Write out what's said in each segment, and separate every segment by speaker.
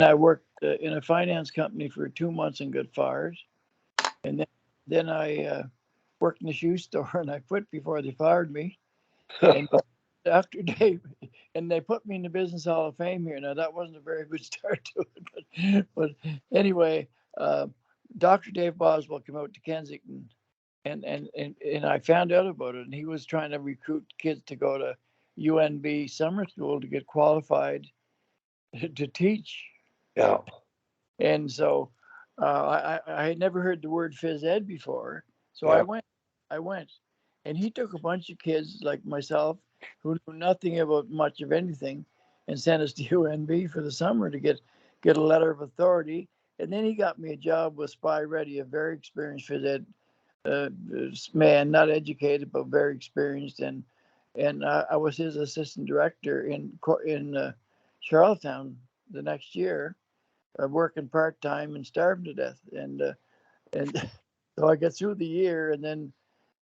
Speaker 1: I worked in a finance company for 2 months and got fired. And then I worked in a shoe store and I quit before they fired me. And after Dave, and they put me in the Business Hall of Fame here. Now that wasn't a very good start to it, but anyway, uh, Dr. Dave Boswell came out to Kensington, and I found out about it. And he was trying to recruit kids to go to UNB summer school to get qualified to teach.
Speaker 2: Yeah.
Speaker 1: And so I had never heard the word phys ed before. So
Speaker 2: Yeah.
Speaker 1: I went, and he took a bunch of kids like myself who knew nothing about much of anything, and sent us to UNB for the summer to get a letter of authority. And then he got me a job with Spy Ready, a very experienced phys ed man, not educated but very experienced, and I was his assistant director in Charlottetown the next year, working part time and starving to death. And so I got through the year, and then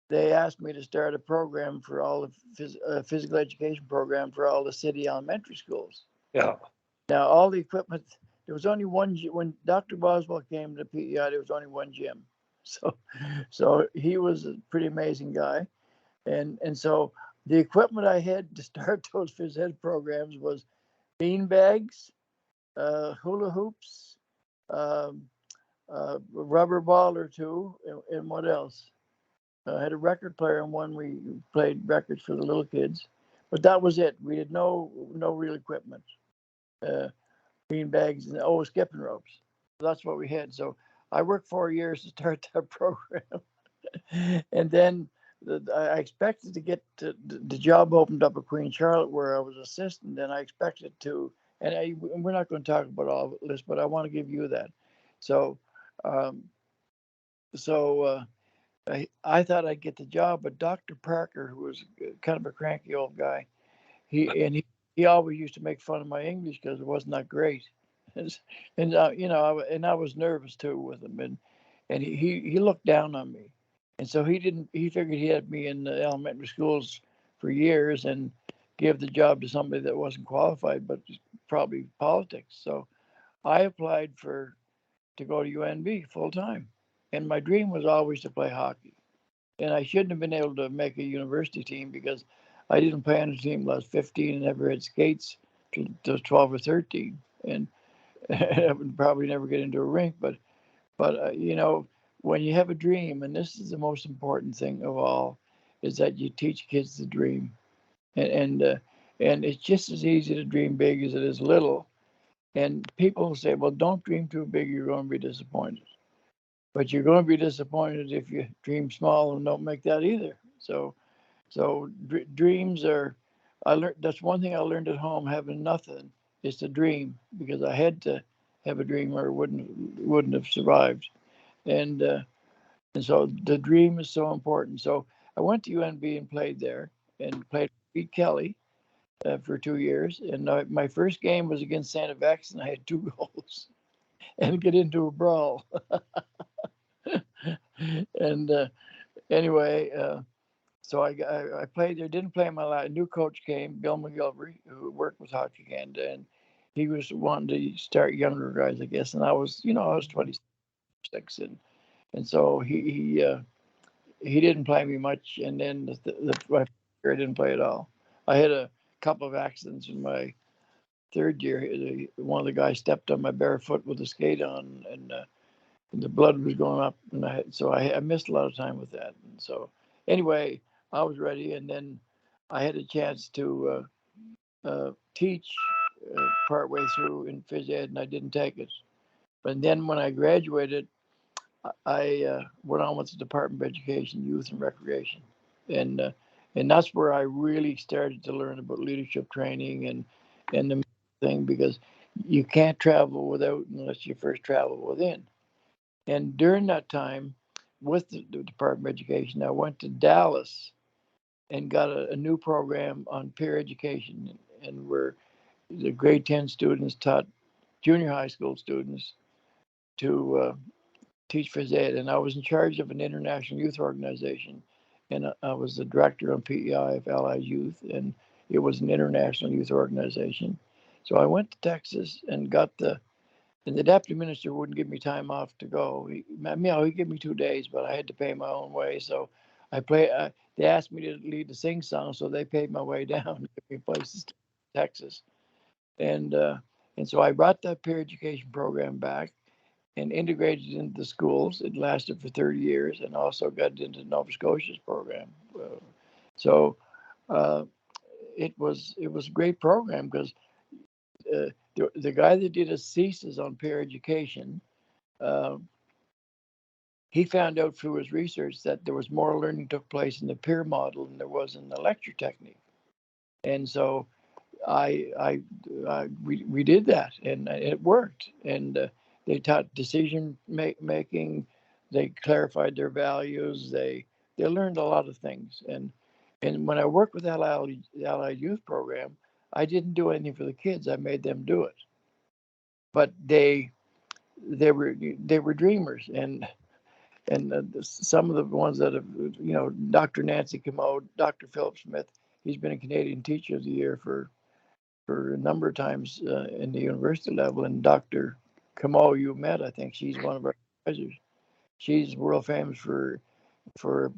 Speaker 1: they asked me to start a program for all the physical education program for all the city elementary schools.
Speaker 2: Yeah.
Speaker 1: Now all the equipment, there was only one when Dr. Boswell came to PEI. There was only one gym, so he was a pretty amazing guy, and so the equipment I had to start those phys ed programs was bean bags, hula hoops, um, rubber ball or two, and what else? I had a record player, and one we played records for the little kids, but that was it. We had no real equipment, uh, bean bags, and skipping ropes. That's what we had. So I worked 4 years to start that program, and then I expected to get the job opened up at Queen Charlotte where I was assistant, and I expected to. And we're not going to talk about all of this, but I want to give you that. So, um, so I thought I'd get the job, but Dr. Parker, who was kind of a cranky old guy, he always used to make fun of my English because it wasn't that great, and I was nervous too with him, and he looked down on me, and so he figured he had me in the elementary schools for years and give the job to somebody that wasn't qualified, but probably politics. So I applied to go to UNB full time, and my dream was always to play hockey. And I shouldn't have been able to make a university team because I didn't play on a team till I was 15 and never had skates till 12 or 13, and I would probably never get into a rink. But when you have a dream, and this is the most important thing of all, is that you teach kids to dream, and it's just as easy to dream big as it is little. And people say, well, don't dream too big, you're going to be disappointed. But you're going to be disappointed if you dream small and don't make that either. So dreams are, I learned, that's one thing I learned at home, having nothing is to dream, because I had to have a dream or wouldn't have survived. And, uh, and so the dream is so important. So I went to UNB and played there and played beat Kelly for 2 years. And my first game was against Santa Vex, and I had two goals and get into a brawl. And anyway, so I played there. Didn't play my last. A new coach came, Bill McGilvery, who worked with Hockey Canada, and he was wanting to start younger guys, I guess. And I was 26, and so he didn't play me much. And then my first year I didn't play at all. I had a couple of accidents in my third year. One of the guys stepped on my bare foot with a skate on, and the blood was going up, and I missed a lot of time with that. And so anyway, I was ready, and then I had a chance to teach partway through in phys ed, and I didn't take it. But then when I graduated, I went on with the Department of Education, Youth and Recreation, and uh, and that's where I really started to learn about leadership training and the thing, because you can't travel without unless you first travel within. And during that time, with the Department of Education, I went to Dallas and got a new program on peer education, and where the grade 10 students taught junior high school students to teach phys ed. And I was in charge of an international youth organization, and I was the director on PEI of Allied Youth, and it was an international youth organization. So I went to Texas and got And the deputy minister wouldn't give me time off to go. He gave me 2 days, but I had to pay my own way. So I play. They asked me to lead the sing song, so they paid my way down, to give me places to Texas, and uh, and so I brought that peer education program back and integrated it into the schools. It lasted for 30 years, and also got it into Nova Scotia's program. So uh, it was a great program because the guy that did his thesis on peer education, uh, he found out through his research that there was more learning took place in the peer model than there was in the lecture technique. And so we did that, and it worked. And they taught decision making. They clarified their values. They learned a lot of things. And when I worked with the Allied Youth Program, I didn't do anything for the kids. I made them do it. But they were dreamers, and some of the ones that have, Dr. Nancy Commode, Dr. Philip Smith, he's been a Canadian Teacher of the Year for a number of times in the university level. And Dr. Camo, you met, I think she's one of our advisors. She's world famous for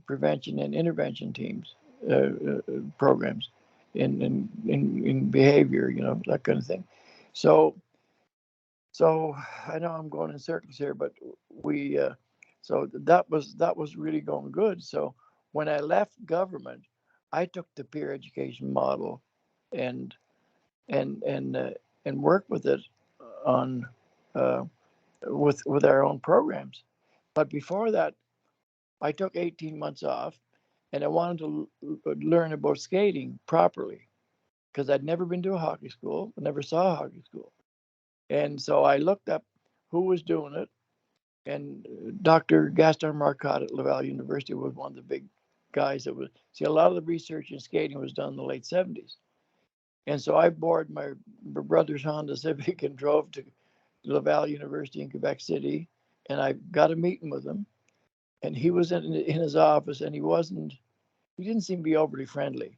Speaker 1: prevention and intervention teams, programs in behavior, that kind of thing. So I know I'm going in circles here, but we so that was really going good. So when I left government, I took the peer education model and and and uh, and worked with it on uh, with our own programs. But before that, I took 18 months off, and I wanted to learn about skating properly because I'd never been to a hockey school, I never saw a hockey school, and so I looked up who was doing it. And Dr. Gaston Marcotte at Laval University was one of the big guys that was. See, a lot of the research in skating was done in the late 70s. And so I borrowed my brother's Honda Civic and drove to Laval University in Quebec City. And I got a meeting with him. And he was in his office, and he didn't seem to be overly friendly.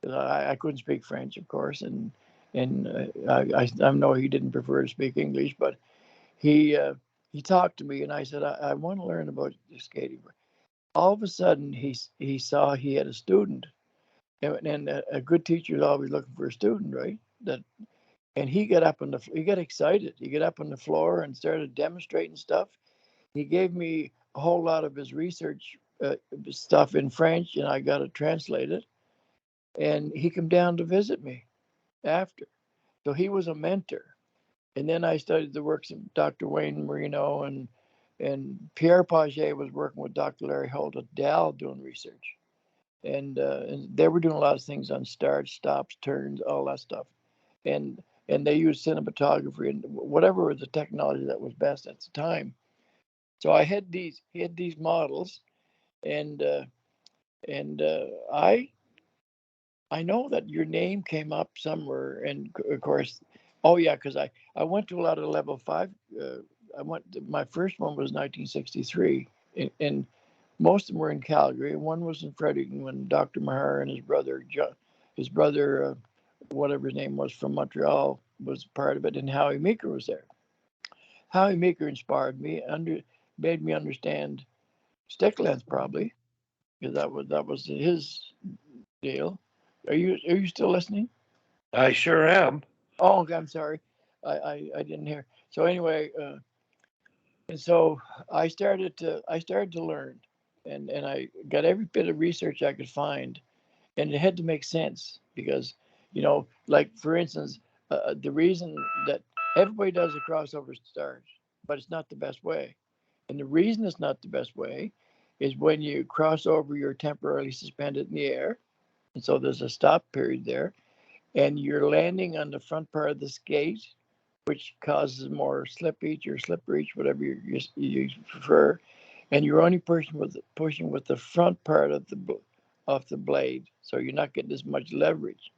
Speaker 1: I couldn't speak French, of course. And I know he didn't prefer to speak English, but he he talked to me, and I said, I want to learn about skating. All of a sudden, he saw he had a student, and a good teacher is always looking for a student, right? And he got excited. He got up on the floor and started demonstrating stuff. He gave me a whole lot of his research stuff in French, and I got it translated. And he came down to visit me after. So he was a mentor. And then I studied the works of Dr. Wayne Marino, and Pierre Paget was working with Dr. Larry Holt at Dal doing research. And they were doing a lot of things on starts, stops, turns, all that stuff. And they used cinematography and whatever was the technology that was best at the time. So he had these models, and I know that your name came up somewhere, and of course, oh yeah, because I went to a lot of level 5. My first one was 1963, and most of them were in Calgary, and one was in Fredericton when Dr. Mahar and his brother, whatever his name was from Montreal, was part of it, and Howie Meeker was there. Howie Meeker inspired me, made me understand stick length probably, because that was his deal. Are you still listening?
Speaker 2: I sure am.
Speaker 1: Oh, okay, I'm sorry. I didn't hear. So anyway, and so I started to learn, and I got every bit of research I could find, and it had to make sense because, like for instance, the reason that everybody does a crossover start, but it's not the best way, and the reason it's not the best way is when you cross over, you're temporarily suspended in the air, and so there's a stop period there, and you're landing on the front part of the skate, which causes more slippage or slip reach, whatever you prefer, and you're only pushing with the front part of the blade, so you're not getting as much leverage.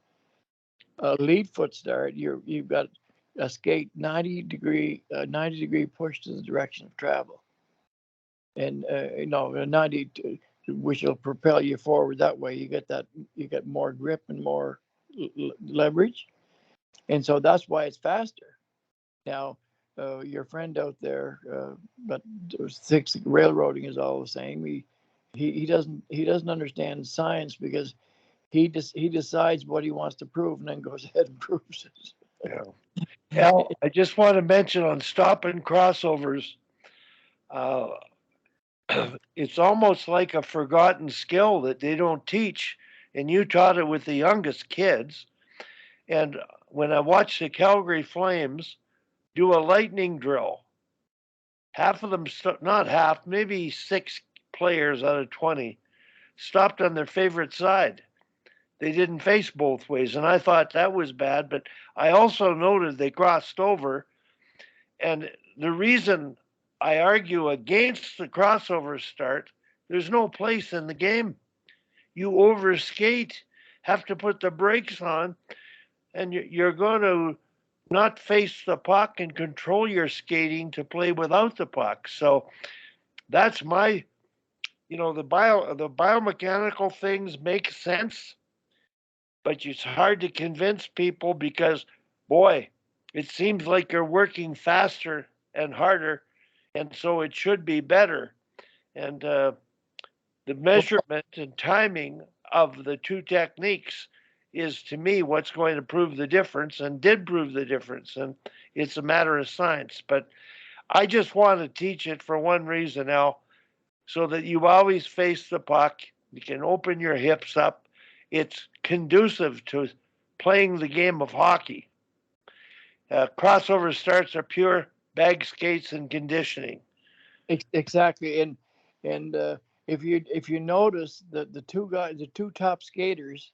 Speaker 1: A lead foot start, you've got a skate 90 degree push to the direction of travel, and a 90 which will propel you forward that way. You get more grip and more leverage, and so that's why it's faster. Now, your friend out there, but six railroading is all the same. He doesn't understand science because he decides what he wants to prove and then goes ahead and proves it.
Speaker 2: Yeah. Al, I just want to mention on stopping crossovers, uh, it's almost like a forgotten skill that they don't teach. And you taught it with the youngest kids. And when I watched the Calgary Flames do a lightning drill, half of them, not half, maybe six players out of 20, stopped on their favorite side. They didn't face both ways. And I thought that was bad. But I also noted they crossed over. And the reason I argue against the crossover start, there's no place in the game. You overskate, have to put the brakes on, and you're going to not face the puck and control your skating to play without the puck. So that's my, the biomechanical things make sense, but it's hard to convince people because, boy, it seems like you're working faster and harder, and so it should be better. And the measurement and timing of the two techniques is, to me, what's going to prove the difference and did prove the difference. And it's a matter of science. But I just want to teach it for one reason, Al, so that you always face the puck. You can open your hips up. It's conducive to playing the game of hockey. Crossover starts are pure bag skates and conditioning.
Speaker 1: Exactly, and if you notice the two top skaters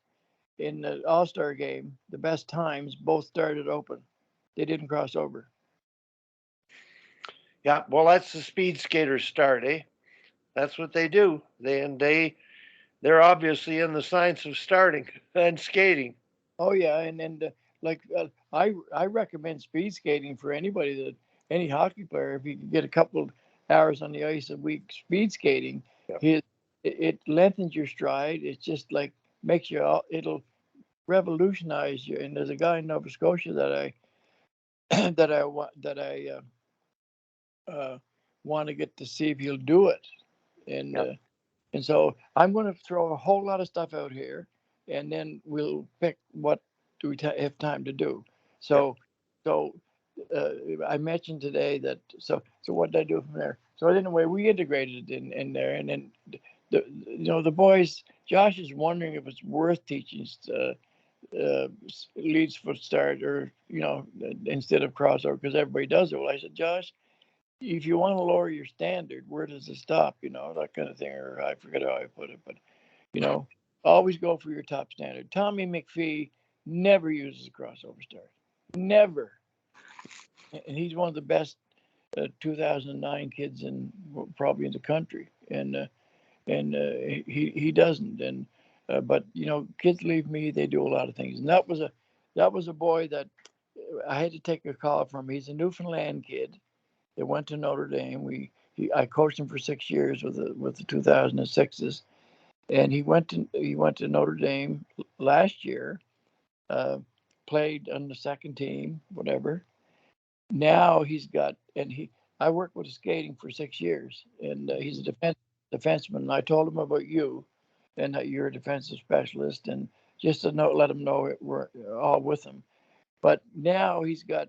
Speaker 1: in the All Star game, the best times both started open. They didn't cross over.
Speaker 2: Yeah, well, that's the speed skaters start, eh? That's what they do. They're obviously in the science of starting and skating.
Speaker 1: Oh yeah, and like I recommend speed skating for anybody that any hockey player. If you can get a couple of hours on the ice a week speed skating,
Speaker 2: Yeah.
Speaker 1: it lengthens your stride. It's just like makes you it'll revolutionize you. And there's a guy in Nova Scotia that I want to get to see if he'll do it. And
Speaker 2: Yeah.
Speaker 1: and so I'm going to throw a whole lot of stuff out here, and then we'll pick what do we have time to do. So, so I mentioned today that. So what did I do from there? So anyway, we integrated it in there, and then the boys. Josh is wondering if it's worth teaching leads foot start or instead of crossover because everybody does it. Well, I said, Josh, if you want to lower your standard, where does it stop? That kind of thing. Or I forget how I put it, but always go for your top standard. Tommy McPhee never uses a crossover start, never, and he's one of the best 2009 kids in probably in the country, and he doesn't. And but kids leave me, they do a lot of things, and that was a boy that I had to take a call from. He's a Newfoundland kid that went to Notre Dame. I coached him for 6 years with the 2006s, and he went to Notre Dame last year. Uh, Played on the second team, whatever. Now he's got and he. I worked with skating for 6 years, and he's a defenseman. And I told him about you, and that you're a defensive specialist, and just to let him know we're all with him. But now he's got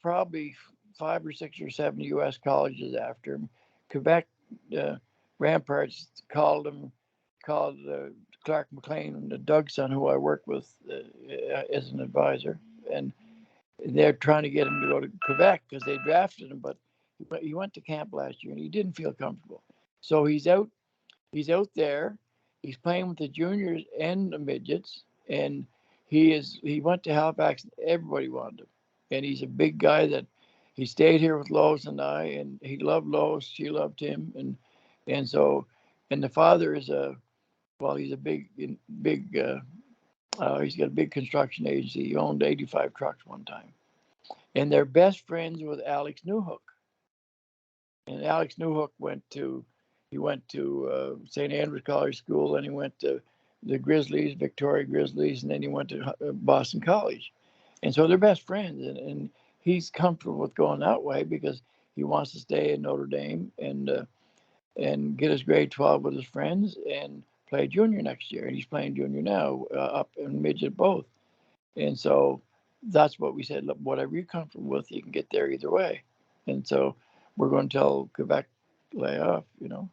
Speaker 1: probably 5 or 6 or 7 U.S. colleges after him. Quebec Ramparts called Clark McLean, the Doug's son, who I work with as an advisor, and they're trying to get him to go to Quebec because they drafted him, but he went to camp last year and he didn't feel comfortable. So he's out. He's out there. He's playing with the juniors and the midgets, and he went to Halifax. Everybody wanted him, and he's a big guy that he stayed here with Lois and I, and he loved Lois. She loved him, and so and the father is he's a big he's got a big construction agency. He owned 85 trucks one time, and they're best friends with Alex Newhook. And Alex Newhook went to St. Andrews College School, and he went to the Grizzlies, Victoria Grizzlies, and then he went to Boston College. And so they're best friends. And he's comfortable with going that way because he wants to stay in Notre Dame and get his grade 12 with his friends and play junior next year. And he's playing junior now, up in midget both. And so that's what we said. Look, whatever you're comfortable with, you can get there either way. And so we're going to tell Quebec lay off,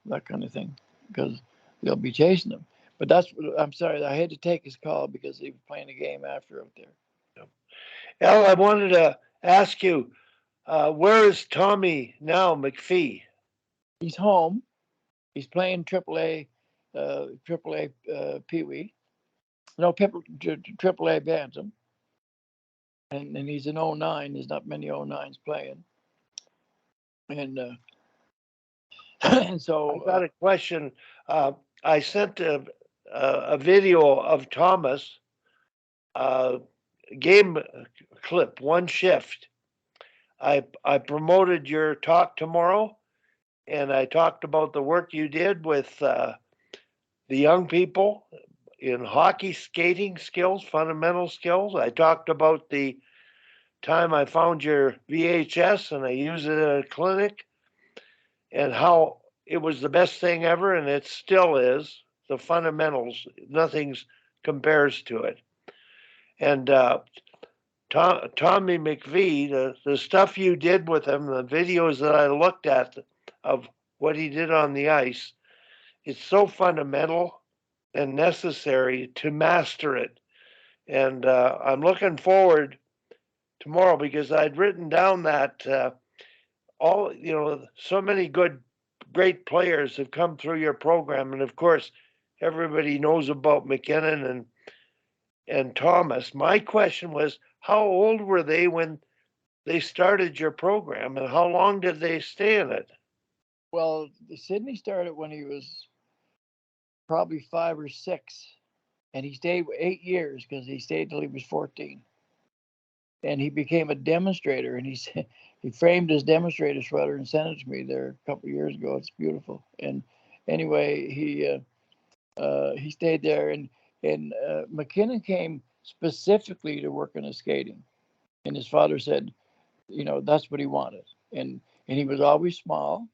Speaker 1: that kind of thing, because they'll be chasing him. But I'm sorry, I had to take his call because he was playing a game after out there.
Speaker 2: Al, I wanted to ask you, where is Tommy now, McPhee?
Speaker 1: He's home. He's playing AAA Pee Wee. No, AAA Bantam. And he's an 09. There's not many 09s playing. And and so
Speaker 2: I got a question. I sent a video of Thomas, game clip, one shift. I promoted your talk tomorrow, and I talked about the work you did with the young people in hockey, skating skills, fundamental skills. I talked about the time I found your VHS and I used it at a clinic, and how it was the best thing ever, and it still is. The fundamentals, nothing's compares to it. And Tommy McVie, the stuff you did with him, the videos that I looked at of what he did on the ice, it's so fundamental and necessary to master it. And I'm looking forward tomorrow because I'd written down that so many great players have come through your program, and of course, everybody knows about McKinnon and Thomas. My question was, how old were they when they started your program, and how long did they stay in it?
Speaker 1: Well, Sidney started when he was probably 5 or 6, and he stayed 8 years because he stayed till he was 14. And he became a demonstrator, and he framed his demonstrator sweater and sent it to me there a couple of years ago. It's beautiful. And anyway, he stayed there, and McKinnon came specifically to work on his skating, and his father said, that's what he wanted, and he was always small,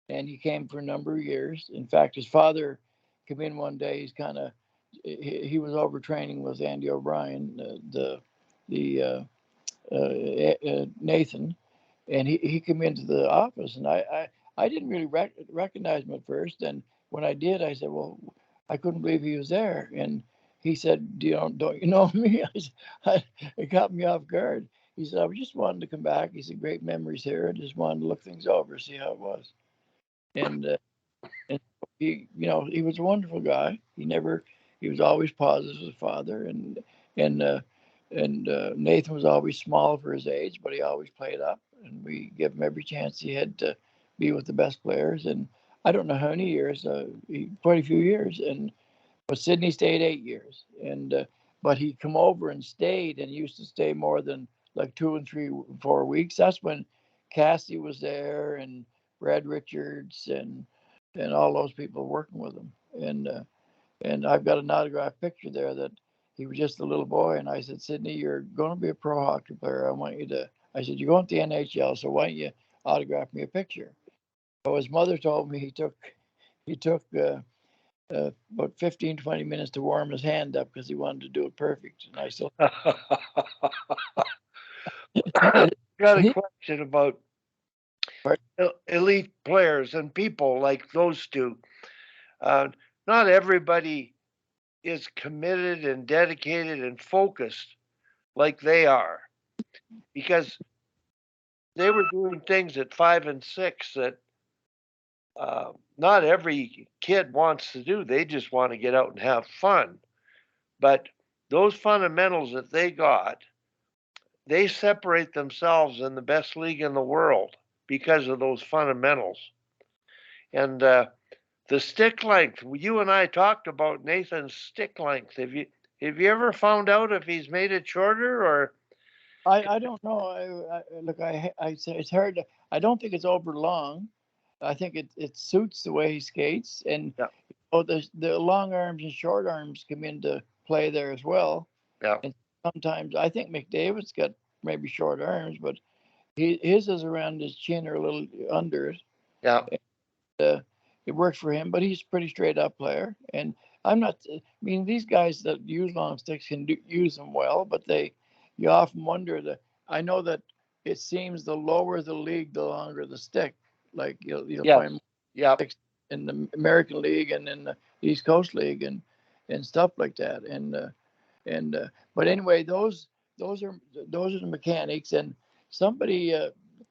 Speaker 1: and he came for a number of years. In fact, his father came in one day. He was overtraining with Andy O'Brien, Nathan, and he came into the office, and I didn't really recognize him at first. And when I did, I said, well, I couldn't believe he was there. And he said, don't you know me? It caught me off guard. He said, I was just wanting to come back. He said, great memories here. I just wanted to look things over, see how it was. And he was a wonderful guy. He was always positive as a father, and Nathan was always small for his age, but he always played up, and we give him every chance he had to be with the best players. And I don't know how many years, quite a few years, but Sidney stayed 8 years, and but he come over and stayed, and used to stay more than like 2 and 3, 4 weeks. That's when Cassie was there, and Brad Richards, and all those people working with him. And I've got an autographed picture there that he was just a little boy. And I said, Sidney, you're going to be a pro hockey player. I said, you're going to the NHL, so why don't you autograph me a picture? So his mother told me he took about 15, 20 minutes to warm his hand up because he wanted to do it perfect. And I still
Speaker 2: got a question about elite players and people like those two. Not everybody is committed and dedicated and focused like they are, because they were doing things at 5 and 6 that not every kid wants to do. They just want to get out and have fun. But those fundamentals that they got, they separate themselves in the best league in the world because of those fundamentals. And the stick length, you and I talked about Nathan's stick length. Have you ever found out if he's made it shorter or?
Speaker 1: I don't know. Look, I say it's hard. I don't think it's over long. I think it suits the way he skates, and
Speaker 2: Yeah.
Speaker 1: The long arms and short arms come into play there as well.
Speaker 2: Yeah.
Speaker 1: And sometimes I think McDavid's got maybe short arms, but His is around his chin or a little under it.
Speaker 2: Yeah.
Speaker 1: It works for him, but he's a pretty straight up player. And I'm not. I mean, these guys that use long sticks can use them well, but you often wonder that. I know that it seems the lower the league, the longer the stick. Like you'll
Speaker 2: Yes.
Speaker 1: find
Speaker 2: Yeah.
Speaker 1: sticks in the American League and in the East Coast League and stuff like that. But anyway, those are those are the mechanics. And somebody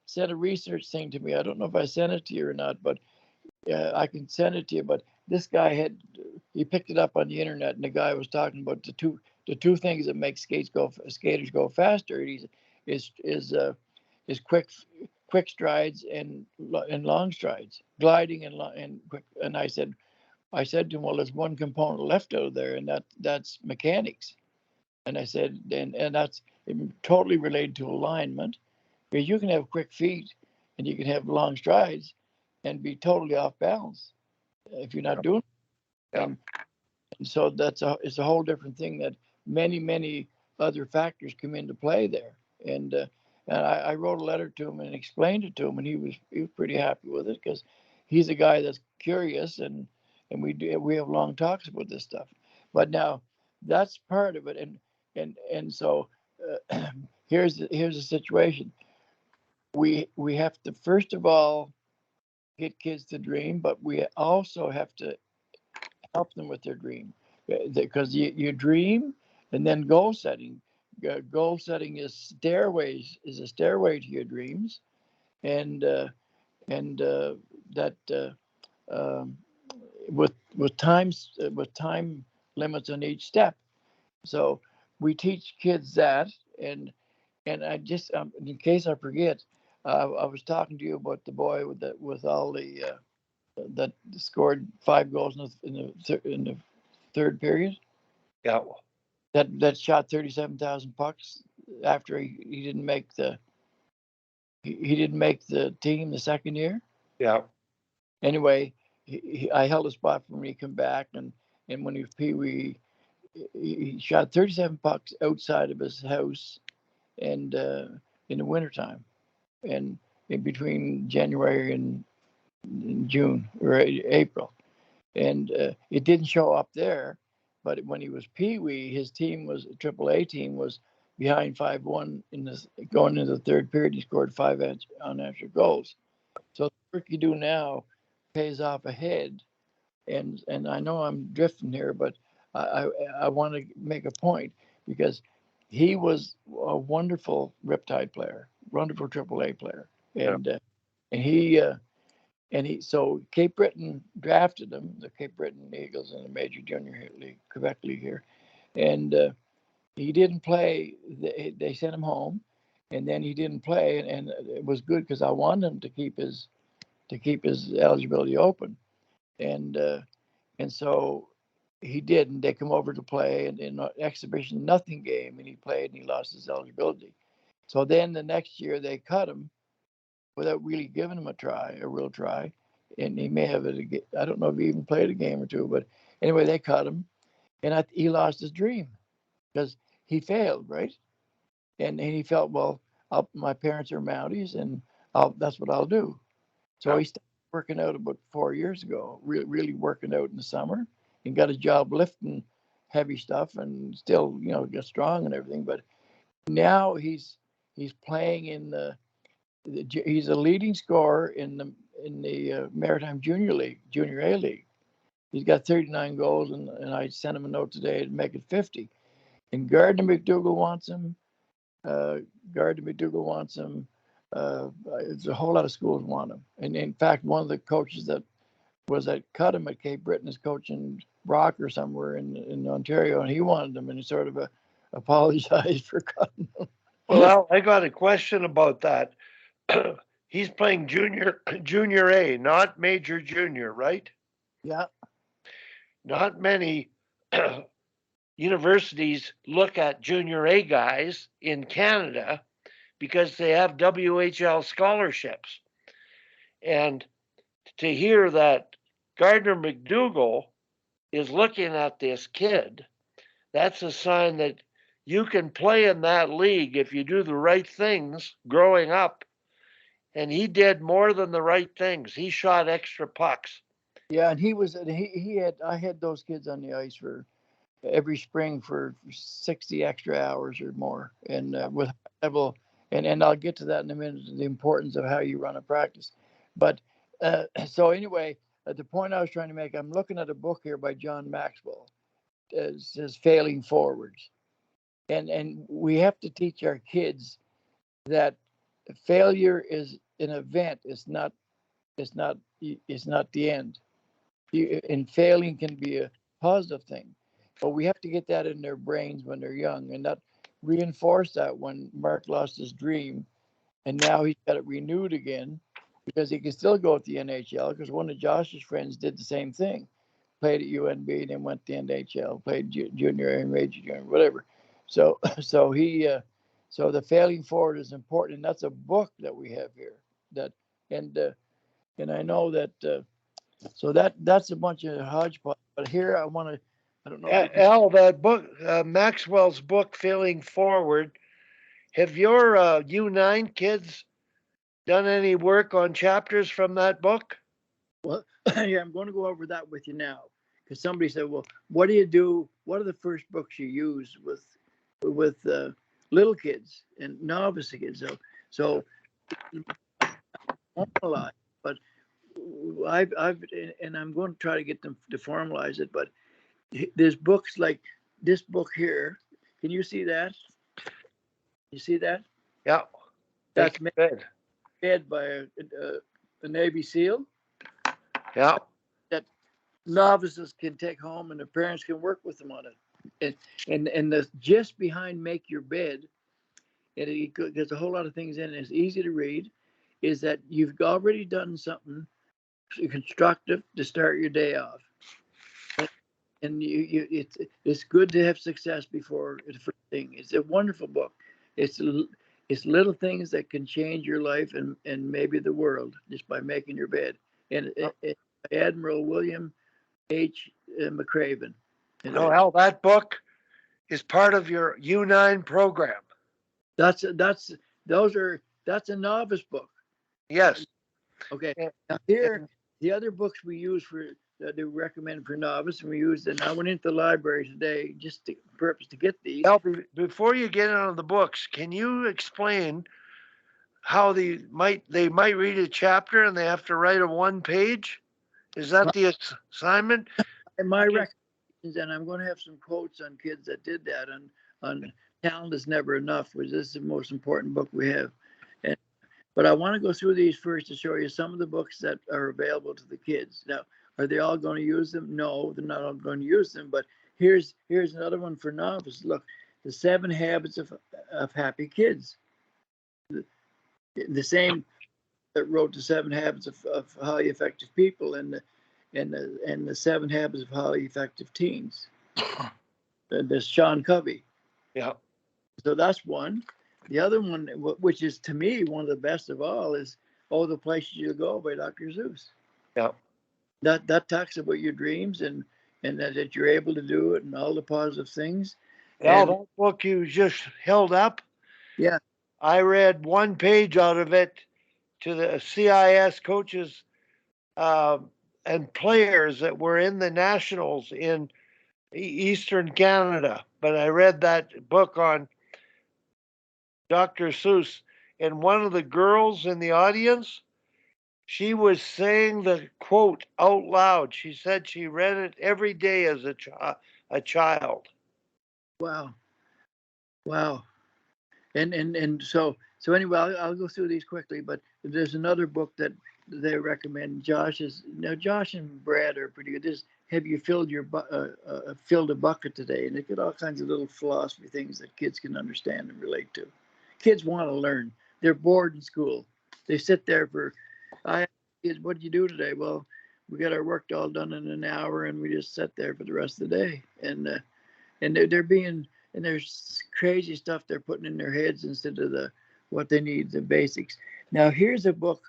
Speaker 1: sent a research thing to me. I don't know if I sent it to you or not, but I can send it to you. But this guy he picked it up on the internet, and the guy was talking about the two things that make skaters go faster. Is quick strides and long strides, gliding and quick. And I said to him, well, there's one component left out of there, and that's mechanics. And I said, and that's totally related to alignment, because you can have quick feet and you can have long strides and be totally off balance if you're not doing it.
Speaker 2: Yeah.
Speaker 1: And so it's a whole different thing that many other factors come into play there. And I wrote a letter to him and explained it to him, and he was pretty happy with it, because he's a guy that's curious, and we have long talks about this stuff. But now that's part of it, and so here's the situation. We have to first of all get kids to dream, but we also have to help them with their dream, because you dream and then goal setting. Goal setting is a stairway to your dreams, and that um, with time limits on each step. So we teach kids that, and I just in case I forget, I was talking to you about the boy with all the that scored 5 goals in the third period.
Speaker 2: Yeah.
Speaker 1: That shot 37,000 pucks after he didn't make he didn't make the team the second year.
Speaker 2: Yeah.
Speaker 1: Anyway, I held a spot for him when he come back, and when he was Pee Wee, he shot 37 pucks outside of his house, and in the wintertime, and in between January and June or April. And it didn't show up there. But when he was Pee Wee, his team was AAA team was behind 5-1 in this going into the third period. He scored 5 unanswered goals. So the work you do now pays off ahead. And I know I'm drifting here, but I want to make a point, because he was a wonderful Riptide player, wonderful AAA player,
Speaker 2: Yeah.
Speaker 1: and he so Cape Breton drafted him, the Cape Breton Eagles in the Major Junior League, Quebec League here, and he didn't play. They sent him home, and then he didn't play, and it was good because I wanted him to keep his eligibility open, and and so he did, and they come over to play in an exhibition nothing game, and he played and he lost his eligibility. So then the next year they cut him without really giving him a real try. And he may have it. I don't know if he even played a game or two, but anyway, they cut him, and he lost his dream because he failed, right? And he felt, well, my parents are Mounties, and that's what I'll do. So he started working out about 4 years ago, really working out in the summer, and got a job lifting heavy stuff, and still, get strong and everything. But now he's playing he's a leading scorer in the Maritime Junior League, Junior A League. He's got 39 goals, and I sent him a note today to make it 50. And Gardner McDougall wants him. Gardner McDougall wants him. There's a whole lot of schools want him. And in fact, one of the coaches that cut him at Cape Breton is coaching Brock or somewhere in Ontario, and he wanted him, and he sort of apologized for cutting him.
Speaker 2: Well, I got a question about that. He's playing junior A, not major junior, right?
Speaker 1: Yeah.
Speaker 2: Not many universities look at junior A guys in Canada because they have WHL scholarships. And to hear that Gardner McDougall is looking at this kid, that's a sign that you can play in that league if you do the right things growing up and he did more than the right things. He shot extra pucks.
Speaker 1: Yeah, and he had I had those kids on the ice for every spring for 60 extra hours or more, and with level, and I'll get to that in a minute, the importance of how you run a practice. But so anyway, the point I was trying to make, I'm looking at a book here by John Maxwell. It says Failing Forwards, and we have to teach our kids that failure is an event. It's not the end. And failing can be a positive thing, but we have to get that in their brains when they're young, and not reinforce that when Mark lost his dream, and now he's got it renewed again because he can still go to the NHL because one of Josh's friends did the same thing, played at UNB, then went to the NHL, played junior and major junior, whatever. So so the failing forward is important, and that's a book that we have here. That and and I know that. So that's a bunch of hodgepodge. But here I want to, I don't know if you can.
Speaker 2: Al, that book, Maxwell's book, Failing Forward. Have your U9 kids done any work on chapters from that book?
Speaker 1: Well, yeah, I'm going to go over that with you now because somebody said, "Well, what do you do? What are the first books you use with little kids and novice kids?" So formalize, but I've and I'm going to try to get them to formalize it. But there's books like this book here. Can you see that? You see that?
Speaker 2: Yeah.
Speaker 1: That's
Speaker 2: Good.
Speaker 1: made by a Navy SEAL
Speaker 2: Yeah.
Speaker 1: that novices can take home and their parents can work with them on it. And the gist behind Make Your Bed, and there's a whole lot of things in it. It's easy to read. Is that you've already done something constructive to start your day off, and it's good to have success before the first thing. It's a wonderful book. It's little things that can change your life and maybe the world just by making your bed. And Admiral William H. McCraven. And
Speaker 2: No, Al, that book is part of your U9 program.
Speaker 1: that's that's a novice book.
Speaker 2: Yes.
Speaker 1: Okay.
Speaker 2: And,
Speaker 1: Now here,
Speaker 2: and
Speaker 1: the other books we use for that they recommend for novice, and we used, and I went into the library today just to purpose to get these.
Speaker 2: Al, before you get into the books, can you explain how they might read a chapter and they have to write a one page? Is that the assignment?
Speaker 1: And my recommendations, and I'm going to have some quotes on kids that did that on Talent is Never Enough, which is the most important book we have. And but I want to go through these first to show you some of the books that are available to the kids. Now, are they all going to use them? No, they're not all going to use them. But here's another one for novices. Look, The 7 Habits of Happy Kids. The same that wrote The 7 Habits of Highly Effective People and the 7 Habits of Highly Effective Teens. There's Sean Covey.
Speaker 2: Yeah.
Speaker 1: So that's one. The other one, which is to me one of the best of all, is "Oh, the Places You Go" by Dr. Seuss.
Speaker 2: Yeah.
Speaker 1: That talks about your dreams and that you're able to do it and all the positive things.
Speaker 2: Al,
Speaker 1: And
Speaker 2: that book you just held up,
Speaker 1: yeah,
Speaker 2: I read one page out of it to the CIS coaches and players that were in the Nationals in Eastern Canada. But I read that book on Dr. Seuss, and one of the girls in the audience, she was saying the quote out loud. She said she read it every day as a child.
Speaker 1: wow, wow. And so anyway, I'll go through these quickly. But there's another book that they recommend. Josh and Brad are pretty good. This Have you filled a bucket today? And they get all kinds of little philosophy things that kids can understand and relate to. Kids want to learn. They're bored in school. They sit there for. I ask kids, "What did you do today?" Well, we got our work all done in an hour, and we just sat there for the rest of the day. And they're being, and there's crazy stuff they're putting in their heads instead of what they need, the basics. Now here's a book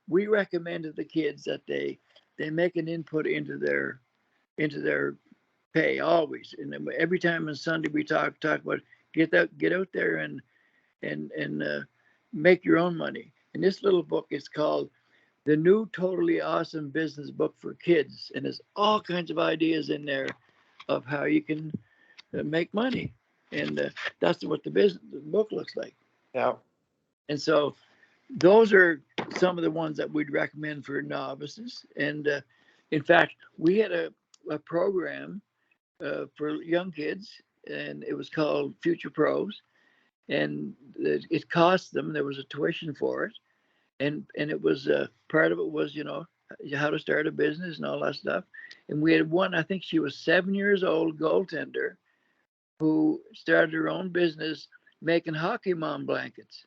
Speaker 1: we recommend to the kids that they make an input into their pay always. And then every time on Sunday we talk about get out there and make your own money. And this little book is called The New Totally Awesome Business Book for Kids. And there's all kinds of ideas in there of how you can make money. And that's what the book looks like.
Speaker 2: Yeah.
Speaker 1: And so those are some of the ones that we'd recommend for novices. And in fact, we had a program for young kids, and it was called Future Pros. And it cost them, there was a tuition for it. And it was part of it was, how to start a business and all that stuff. And we had one, I think she was 7 years old, goaltender, who started her own business making hockey mom blankets.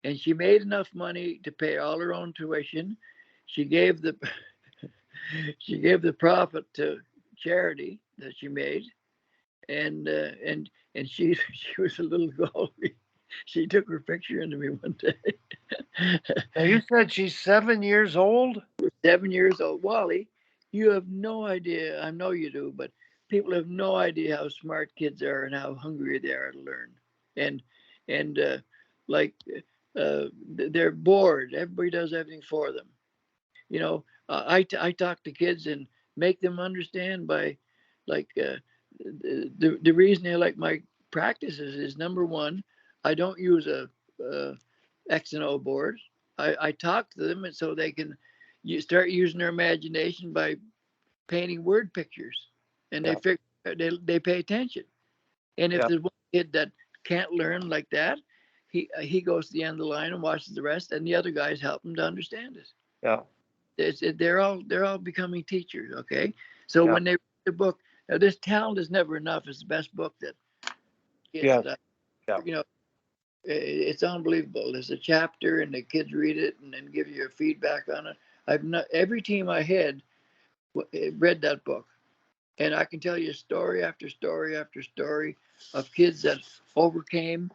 Speaker 1: And she made enough money to pay all her own tuition. She gave the she gave the profit to charity that she made, and she she was a little goalie. She took her picture into me one day.
Speaker 2: Now you said she's 7 years old?
Speaker 1: 7 years old. Wally, you have no idea. I know you do, but people have no idea how smart kids are and how hungry they are to learn. And like they're bored. Everybody does everything for them. I talk to kids and make them understand by like the reason they like my practices is number one, I don't use a X and O board. I talk to them and so they can start using their imagination by painting word pictures, and
Speaker 2: Yeah.
Speaker 1: they pay attention. And if
Speaker 2: Yeah.
Speaker 1: there's one kid that can't learn like that, he goes to the end of the line and watches the rest, and the other guys help him to understand it.
Speaker 2: Yeah.
Speaker 1: They're all becoming teachers. Okay, so
Speaker 2: Yeah.
Speaker 1: when they read the book, now this Talent is Never Enough is the best book that kids.
Speaker 2: Yes. Yeah.
Speaker 1: It's unbelievable. There's a chapter, and the kids read it and then give you a feedback on it. I've not every team I had read that book, and I can tell you story after story after story of kids that overcame.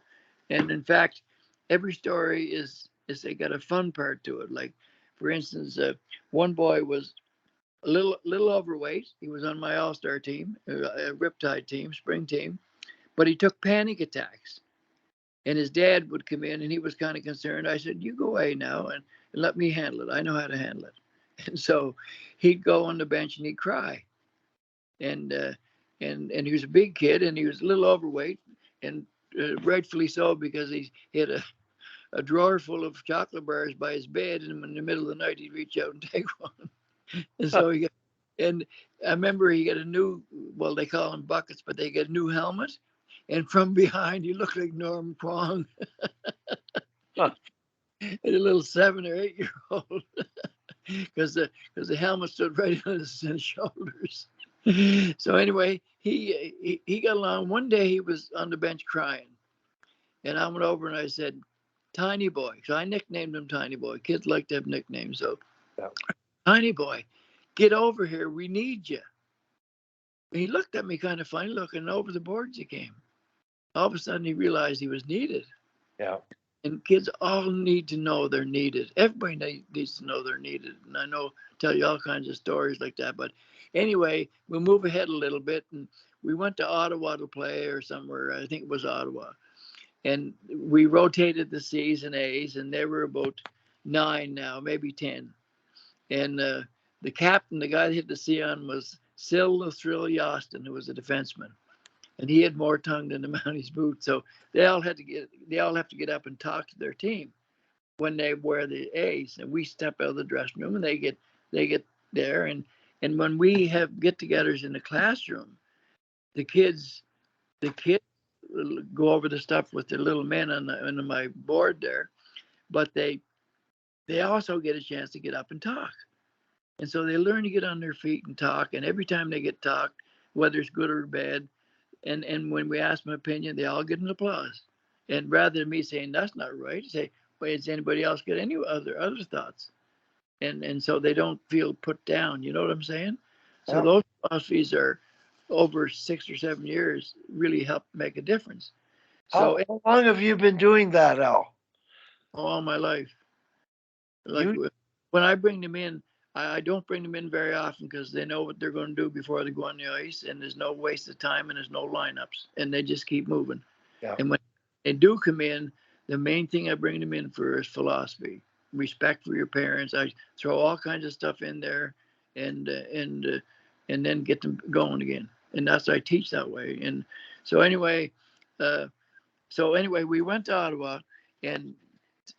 Speaker 1: And in fact, every story is they got a fun part to it. Like, for instance, one boy was a little overweight. He was on my all-star team, a riptide team, spring team, but he took panic attacks. And his dad would come in, and he was kind of concerned. I said, "You go away now and let me handle it. I know how to handle it." And so he'd go on the bench and he'd cry. And and he was a big kid, and he was a little overweight, and rightfully so, because he had a drawer full of chocolate bars by his bed, and in the middle of the night he'd reach out and take one. And so and I remember he got a new, well, they call them buckets, but they get a new helmet, and from behind he looked like Norm Kwong.
Speaker 2: Huh.
Speaker 1: And a little 7 or 8 year old, because the helmet stood right on his shoulders. So anyway, he got along. One day he was on the bench crying, and I went over and I said, "Tiny boy," so I nicknamed him Tiny Boy. Kids like to have nicknames, so
Speaker 2: Yeah.
Speaker 1: Tiny Boy, get over here. We need you. And he looked at me kind of funny looking, and over the boards he came. All of a sudden he realized he was needed.
Speaker 2: Yeah.
Speaker 1: And kids all need to know they're needed. Everybody needs to know they're needed. And I know, tell you all kinds of stories like that. But anyway, we'll move ahead a little bit. And we went to Ottawa to play, or somewhere. I think it was Ottawa. And we rotated the C's and A's, and there were about 9 now, maybe 10. And the captain, the guy that hit the C on, was Sil the Thrill Yostin, who was a defenseman. And he had more tongue than the Mounties boot. So they all have to get up and talk to their team when they wear the A's. And we step out of the dressing room, and they get there. And when we have get-togethers in the classroom, the kids go over the stuff with their little men on my board there, but they also get a chance to get up and talk. And so they learn to get on their feet and talk. And every time they get talked, whether it's good or bad, and when we ask my opinion, they all get an applause. And rather than me saying that's not right, say, well, does anybody else get any other thoughts? And so they don't feel put down. You know what I'm saying? So
Speaker 2: Yeah.
Speaker 1: those philosophies are over 6 or 7 years really help make a difference. So
Speaker 2: How long have you been doing that, Al?
Speaker 1: all my life, like
Speaker 2: You
Speaker 1: when I bring them in, I don't bring them in very often because they know what they're going to do before they go on the ice, and there's no waste of time and there's no lineups, and they just keep moving.
Speaker 2: Yeah.
Speaker 1: And when they do come in, the main thing I bring them in for is philosophy. respect for your parents. I throw all kinds of stuff in there, and then get them going again. And that's what I teach that way. And so anyway, we went to Ottawa, and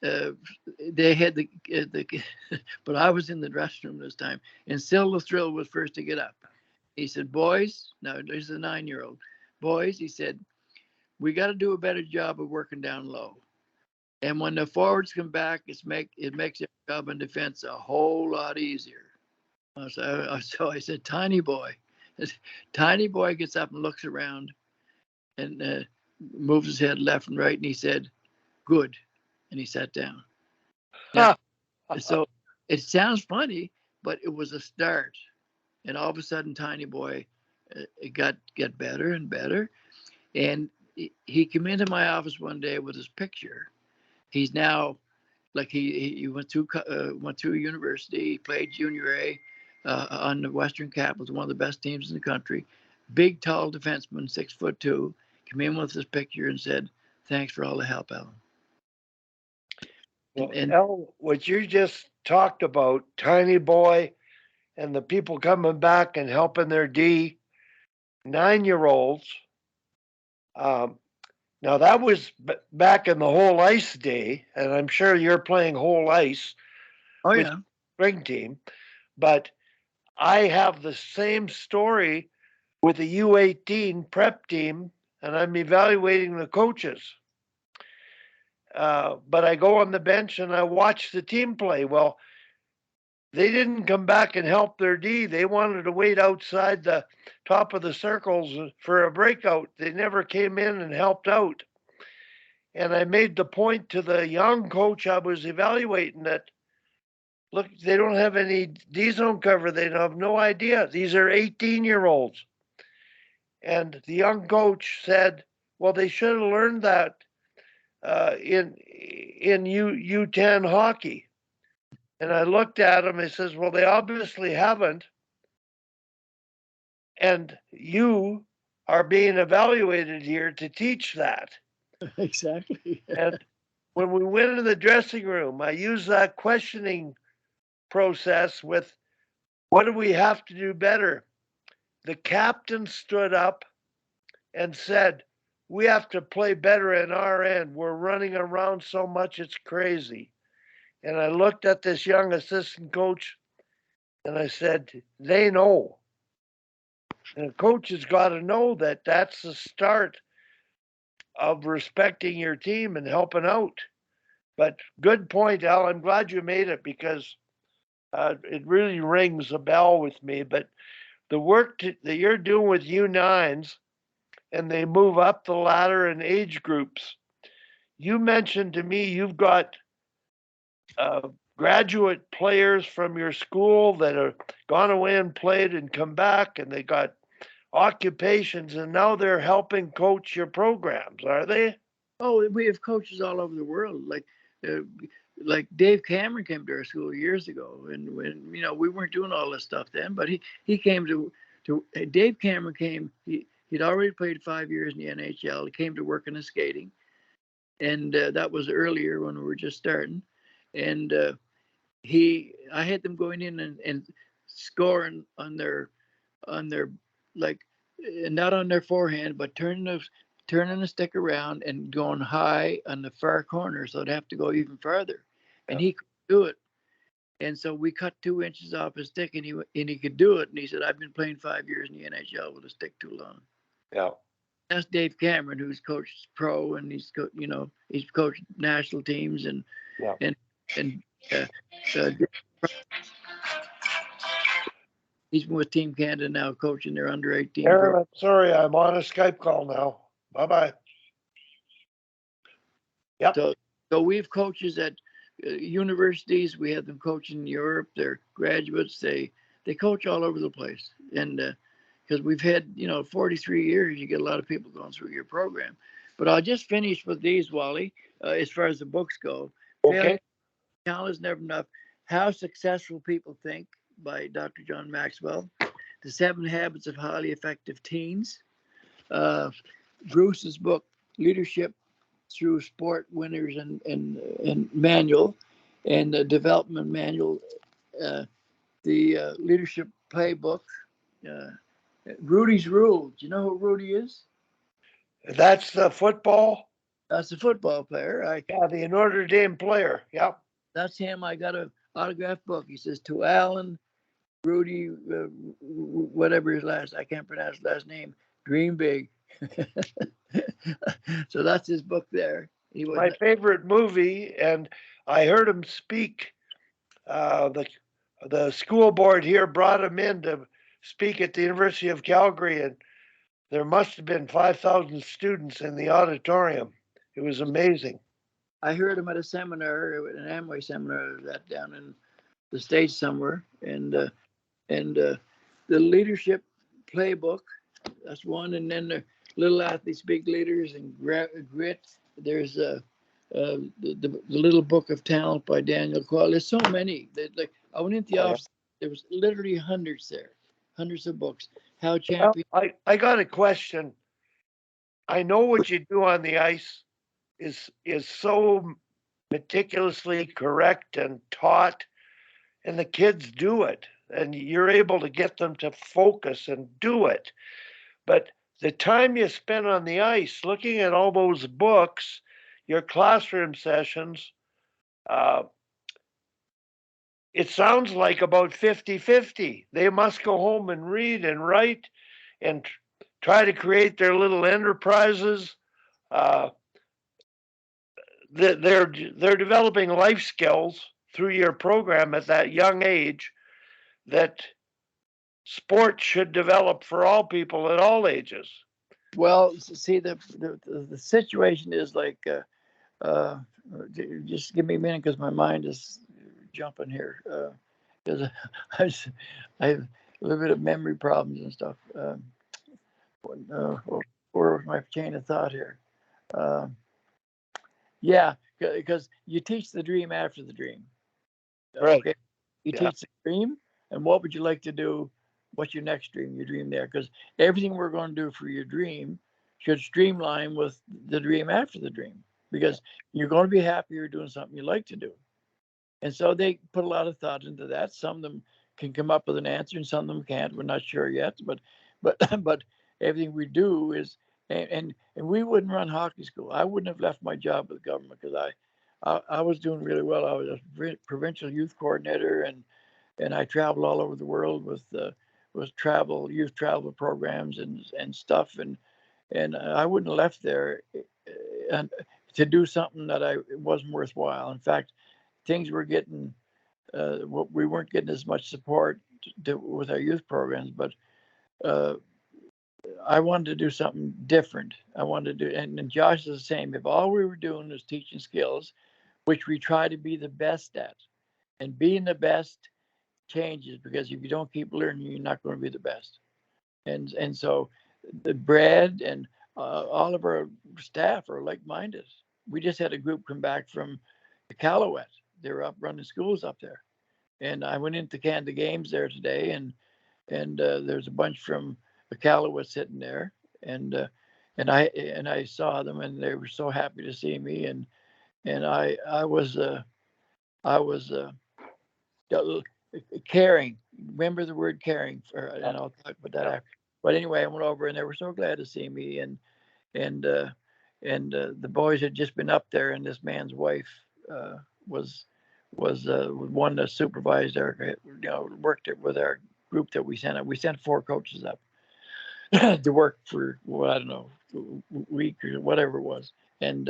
Speaker 1: uh, they had the but I was in the dressing room this time, and Sil the Thrill was first to get up. He said, "Boys," now there's a 9-year-old. "Boys," he said, "we got to do a better job of working down low. And when the forwards come back, it makes their job in defense a whole lot easier." So I said, "Tiny boy." Tiny boy gets up and looks around, and moves his head left and right, and he said, "Good," and he sat down. Now, so it sounds funny, but it was a start. And all of a sudden, Tiny Boy, it got better and better. And he came into my office one day with his picture. He's now, like, he went through university. He played junior A on the Western Capitals, one of the best teams in the country. Big, tall defenseman, 6'2", came in with his picture and said, "Thanks for all the help, Alan."
Speaker 2: Well,
Speaker 1: And
Speaker 2: Al, what you just talked about, Tiny Boy and the people coming back and helping their D9-year-olds. Now that was back in the whole ice day, and I'm sure you're playing whole ice
Speaker 1: oh
Speaker 2: with
Speaker 1: yeah,
Speaker 2: spring team. But I have the same story with the U18 prep team, and I'm evaluating the coaches. But I go on the bench and I watch the team play. Well, they didn't come back and help their D. They wanted to wait outside the top of the circles for a breakout. They never came in and helped out. And I made the point to the young coach I was evaluating that, look, they don't have any D zone cover. They have no idea. These are 18-year-olds. And the young coach said, well, they should have learned that in U10 hockey. And I looked at him and says, well, they obviously haven't. And you are being evaluated here to teach that.
Speaker 1: exactly.
Speaker 2: And when we went into the dressing room, I used that questioning process with, what do we have to do better? The captain stood up and said, we have to play better in our end. We're running around so much, it's crazy. And I looked at this young assistant coach and I said, they know. And a coach has got to know that that's the start of respecting your team and helping out. But good point, Al. I'm glad you made it because it really rings a bell with me. But the work that you're doing with U9s and they move up the ladder in age groups, you mentioned to me you've got graduate players from your school that have gone away and played and come back, and they got occupations, and now they're helping coach your programs, are they?
Speaker 1: Oh, we have coaches all over the world. Uh, like Dave Cameron came to our school years ago, and when we weren't doing all this stuff then, but he came to Dave Cameron came. He'd already played 5 years in the NHL. He came to work in the skating, and that was earlier when we were just starting. And I had them going in and scoring on their like, not on their forehand, but turning the stick around and going high on the far corner, so they'd have to go even farther. And he could do it. And so we cut 2 inches off his stick, and he could do it. And he said, "I've been playing 5 years in the NHL with a stick too long."
Speaker 2: Yeah.
Speaker 1: That's Dave Cameron, who's coached pro, and he's coached national teams, and
Speaker 2: Yeah.
Speaker 1: and uh, uh, he's been with Team Canada now, coaching their under 18
Speaker 2: Aaron,
Speaker 1: pro.
Speaker 2: I'm sorry, I'm on a Skype call now. Bye bye. Yep.
Speaker 1: So we have coaches at universities. We have them coaching in Europe. They're graduates. They coach all over the place, and because we've had 43 years, you get a lot of people going through your program. But I'll just finish with these, Wally. As far as the books go,
Speaker 2: Okay.
Speaker 1: Talent is never enough. How Successful People Think by Dr. John Maxwell. The 7 Habits of Highly Effective Teens. Bruce's book, Leadership Through Sport Winners and Manual. and the development manual, the leadership playbook, uh, Rudy's Rule. Do you know who Rudy is?
Speaker 2: That's the football.
Speaker 1: That's a football player.
Speaker 2: Yeah, the Notre Dame player. Yeah.
Speaker 1: That's him. I got an autographed book. He says, to Alan, Rudy, whatever his last, I can't pronounce his last name, dream big. So that's his book there. He was
Speaker 2: My favorite movie, and I heard him speak. The school board here brought him in to speak at the University of Calgary, and there must have been 5,000 students in the auditorium. It was amazing.
Speaker 1: I heard him at a seminar, an Amway seminar that down in the States somewhere, and the leadership playbook. That's one, and then the little athletes, big leaders, and grit. There's the little book of talent by Daniel Quayle. There's so many. Like I went into the
Speaker 2: Oh, yeah.
Speaker 1: office, there was literally hundreds there, hundreds of books. How
Speaker 2: Well,
Speaker 1: champion.
Speaker 2: I got a question. I know what you do on the ice is so meticulously correct and taught, and the kids do it, and you're able to get them to focus and do it. But the time you spend on the ice looking at all those books, your classroom sessions, uh, it sounds like about 50-50. They must go home and read and write and try to create their little enterprises. Uh, they're developing life skills through your program at that young age that sports should develop for all people at all ages.
Speaker 1: Well, see, the situation is like, just give me a minute because my mind is jumping here. Because I have a little bit of memory problems and stuff. Or my chain of thought here. Um, yeah, because you teach the dream after the dream.
Speaker 2: Right.
Speaker 1: Okay, you
Speaker 2: Yeah.
Speaker 1: teach the dream, and what would you like to do? What's your next dream? Your dream there, because everything we're going to do for your dream should streamline with the dream after the dream, because you're going to be happier doing something you like to do. And so they put a lot of thought into that. Some of them can come up with an answer, and some of them can't. We're not sure yet, but but everything we do is, and we wouldn't run hockey school. I wouldn't have left my job with the government because I was doing really well. I was a provincial youth coordinator, and I traveled all over the world with youth travel programs and stuff, and I wouldn't have left there and to do something that it wasn't worthwhile. In fact, things were getting we weren't getting as much support with our youth programs, but uh, I wanted to do something different. I wanted to do, and Josh is the same. If all we were doing was teaching skills, which we try to be the best at, and being the best changes, because if you don't keep learning, you're not going to be the best. And so the Brad and all of our staff are like-minded. We just had a group come back from the Calouette. They were up running schools up there, and I went into Canada Games there today, and there's a bunch from the Calouette sitting there, and I saw them, and they were so happy to see me, and I was caring. Remember the word caring, and I'll talk about that after. But anyway, I went over, and they were so glad to see me, and uh, and the boys had just been up there, and this man's wife was one that supervised worked with our group that we sent up. We sent 4 coaches up to work for, well, I don't know, a week or whatever it was, and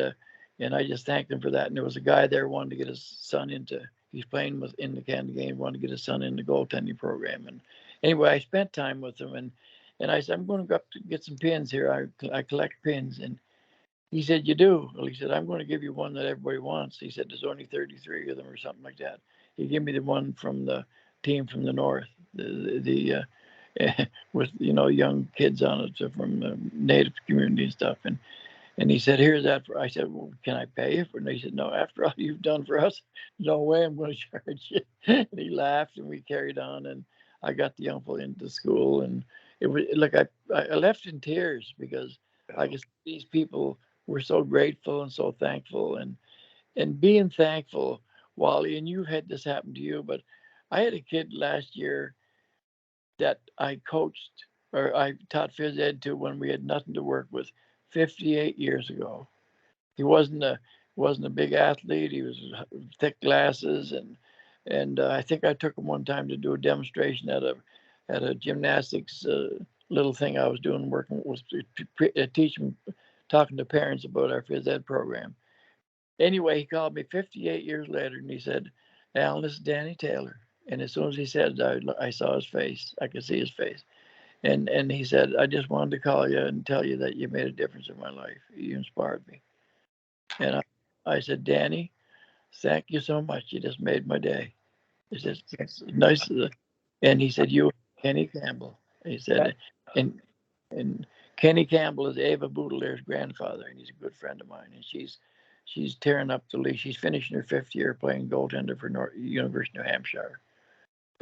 Speaker 1: I just thanked him for that. And there was a guy there wanted to get his son into. He's playing in the Canada game, wanted to get his son in the goaltending program. And anyway, I spent time with him, and I said, I'm going to go up to get some pins here. I collect pins, and he said, you do? Well, he said, I'm going to give you one that everybody wants. He said, there's only 33 of them or something like that. He gave me the one from the team from the north, the with young kids on it from the native community and stuff. And he said, here's that. I said, well, can I pay you for it? And he said, no, after all you've done for us, no way I'm going to charge you. And he laughed, and we carried on, and I got the uncle into school, and it was like I left in tears because I guess these people were so grateful and so thankful, and being thankful Wally, and you've had this happen to you, but I had a kid last year that I coached or I taught phys ed to when we had nothing to work with 58 years ago. He wasn't a big athlete. He was thick glasses, and I think I took him one time to do a demonstration at a gymnastics little thing I was doing, working was teaching, talking to parents about our phys ed program. Anyway, he called me 58 years later, and he said, "Alan, this is Danny Taylor." And as soon as he said it, I saw his face. I could see his face. And he said, "I just wanted to call you and tell you that you made a difference in my life. You inspired me." And I said, "Danny, thank you so much. You just made my day." He said, "It's nice." And he said, "You, Kenny Campbell." He said, and and Kenny Campbell is Ava Boudelaire's grandfather, and he's a good friend of mine. And she's tearing up the league. She's finishing her 5th year playing goaltender for University of New Hampshire.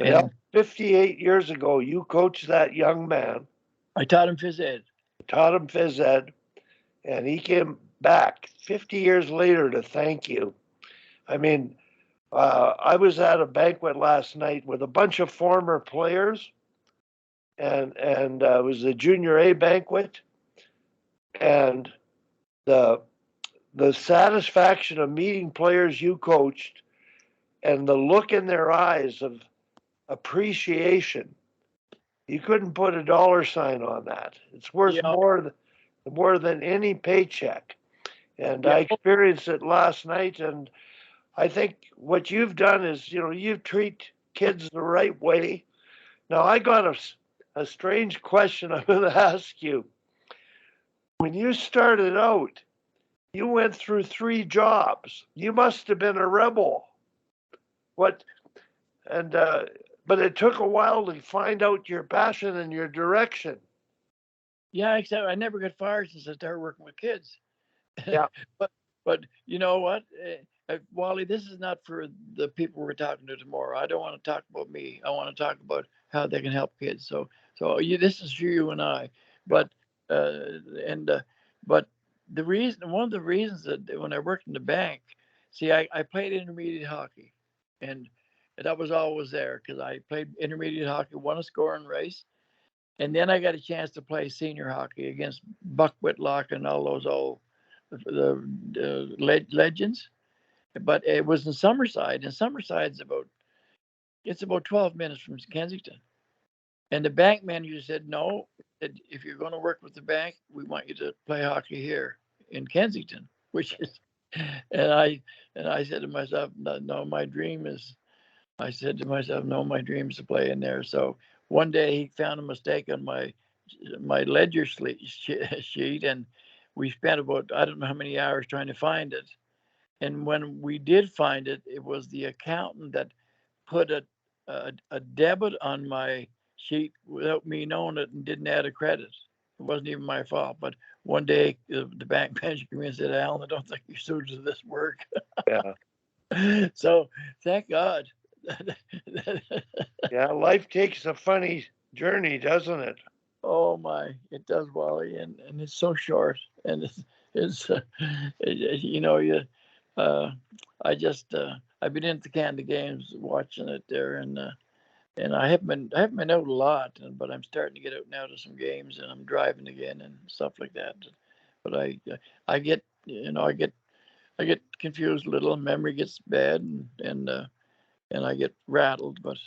Speaker 2: Well,
Speaker 1: And
Speaker 2: 58 years ago, you coached that young man,
Speaker 1: I taught him phys ed.
Speaker 2: taught him phys ed, and he came back 50 years later to thank you. I mean, I was at a banquet last night with a bunch of former players, and it was a junior A banquet, and the the satisfaction of meeting players you coached and the look in their eyes of appreciation, you couldn't put a dollar sign on that. It's worth
Speaker 1: Yeah,
Speaker 2: more than any paycheck. And
Speaker 1: yeah,
Speaker 2: I experienced it last night, and I think what you've done is, you treat kids the right way. Now, I got a strange question I'm going to ask you. When you started out, you went through 3 jobs. You must have been a rebel. What? And but it took a while to find out your passion and your direction.
Speaker 1: yeah. Except I never got fired since I started working with kids.
Speaker 2: Yeah,
Speaker 1: but but you know what, Wally, this is not for the people we're talking to tomorrow. I don't want to talk about me. I want to talk about how they can help kids. This is for you and I.
Speaker 2: yeah,
Speaker 1: But uh, and but one of the reasons that when I worked in the bank, see, I played intermediate hockey, and that was always there because I played intermediate hockey, won a scoring race, and then I got a chance to play senior hockey against Buck Whitlock and all those old legends. But it was in Summerside, and Summerside's about 12 minutes from Kensington. And the bank manager said, "No, if you're going to work with the bank, we want you to play hockey here in Kensington," which is, and I said to myself, "No, my dream is." I said to myself, "No, my dream is to play in there." So one day he found a mistake on my ledger sheet, and we spent about I don't know how many hours trying to find it. And when we did find it, it was the accountant that put a debit on my sheet without me knowing it and didn't add a credit. It wasn't even my fault. But one day the bank manager came in and said, "Alan, I don't think you're suited to this work."
Speaker 2: yeah,
Speaker 1: So thank God.
Speaker 2: yeah. Life takes a funny journey, doesn't it?
Speaker 1: Oh my, it does, Wally, and it's so short, and it's you. Uh, I've been into Canada Games watching it there, and I haven't been out a lot, but I'm starting to get out now to some games, and I'm driving again and stuff like that. But I get I get confused a little, and memory gets bad, and I get rattled. But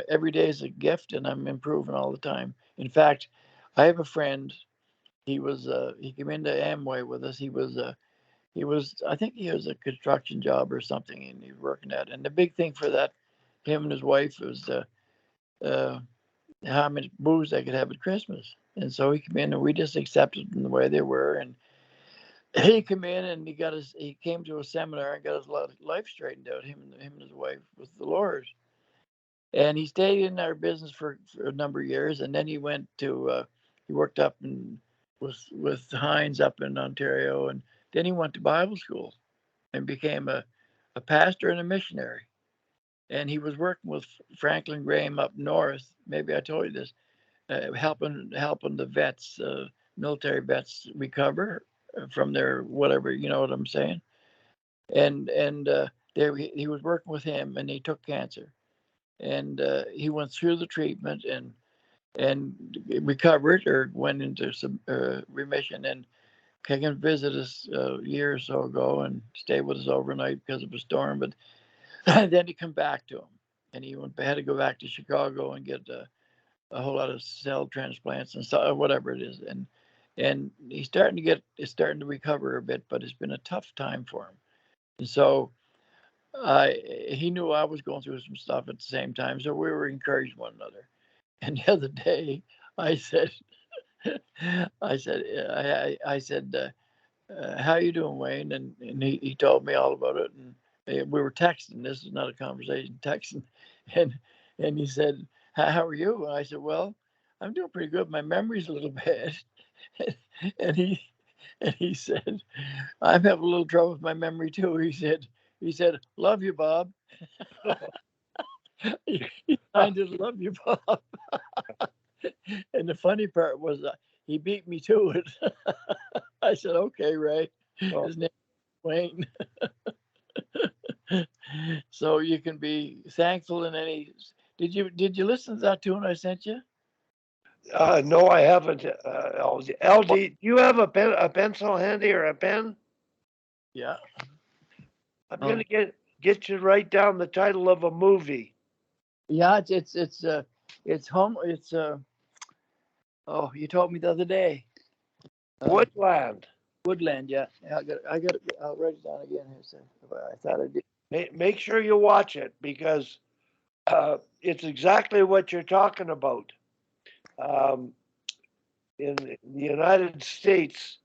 Speaker 1: every day is a gift, and I'm improving all the time. In fact, I have a friend. He came into Amway with us. He was I think he was a construction job or something, and he was working at. And the big thing for that, him and his wife was uh, how much booze they could have at Christmas. And so he came in, and we just accepted them the way they were. And he came in, and he came to a seminar and got his life straightened out. Him and his wife with the Lord. And he stayed in our business for a number of years, and then he worked up and was with Heinz up in Ontario, and then he went to Bible school and became a pastor and a missionary. And he was working with Franklin Graham up north. Maybe I told you this, helping the vets, military vets, recover from their whatever. You know what I'm saying? And he was working with him, and he took cancer, and he went through the treatment and recovered or went into some remission, and came and visit us a year or so ago and stayed with us overnight because of a storm. But then he come back to him, and had to go back to Chicago and get a whole lot of cell transplants and stuff, whatever it is, and he's starting to recover a bit, but it's been a tough time for him. And so he knew I was going through some stuff at the same time, so we were encouraging one another. And the other day, I said, I said, how you doing, Wayne? And he told me all about it, and we were texting. This is not a conversation, texting, and he said, how are you? And I said, well, I'm doing pretty good. My memory's a little bad, and he said, I'm having a little trouble with my memory too. He said, love you, Bob. He signed it, love you, Bob. And the funny part was he beat me to it. I said, okay, Ray. His name is Wayne. So you can be thankful in any. Did you listen to that tune I sent you?
Speaker 2: No, I haven't. LD, do you have a pencil handy or a pen?
Speaker 1: Yeah.
Speaker 2: I'm gonna get you to write down the title of a movie.
Speaker 1: Yeah, it's home. Oh, you told me the other day.
Speaker 2: Woodland.
Speaker 1: Woodland. Yeah. I'll write it down again here. So I thought I did.
Speaker 2: Make sure you watch it because it's exactly what you're talking about. In the United States,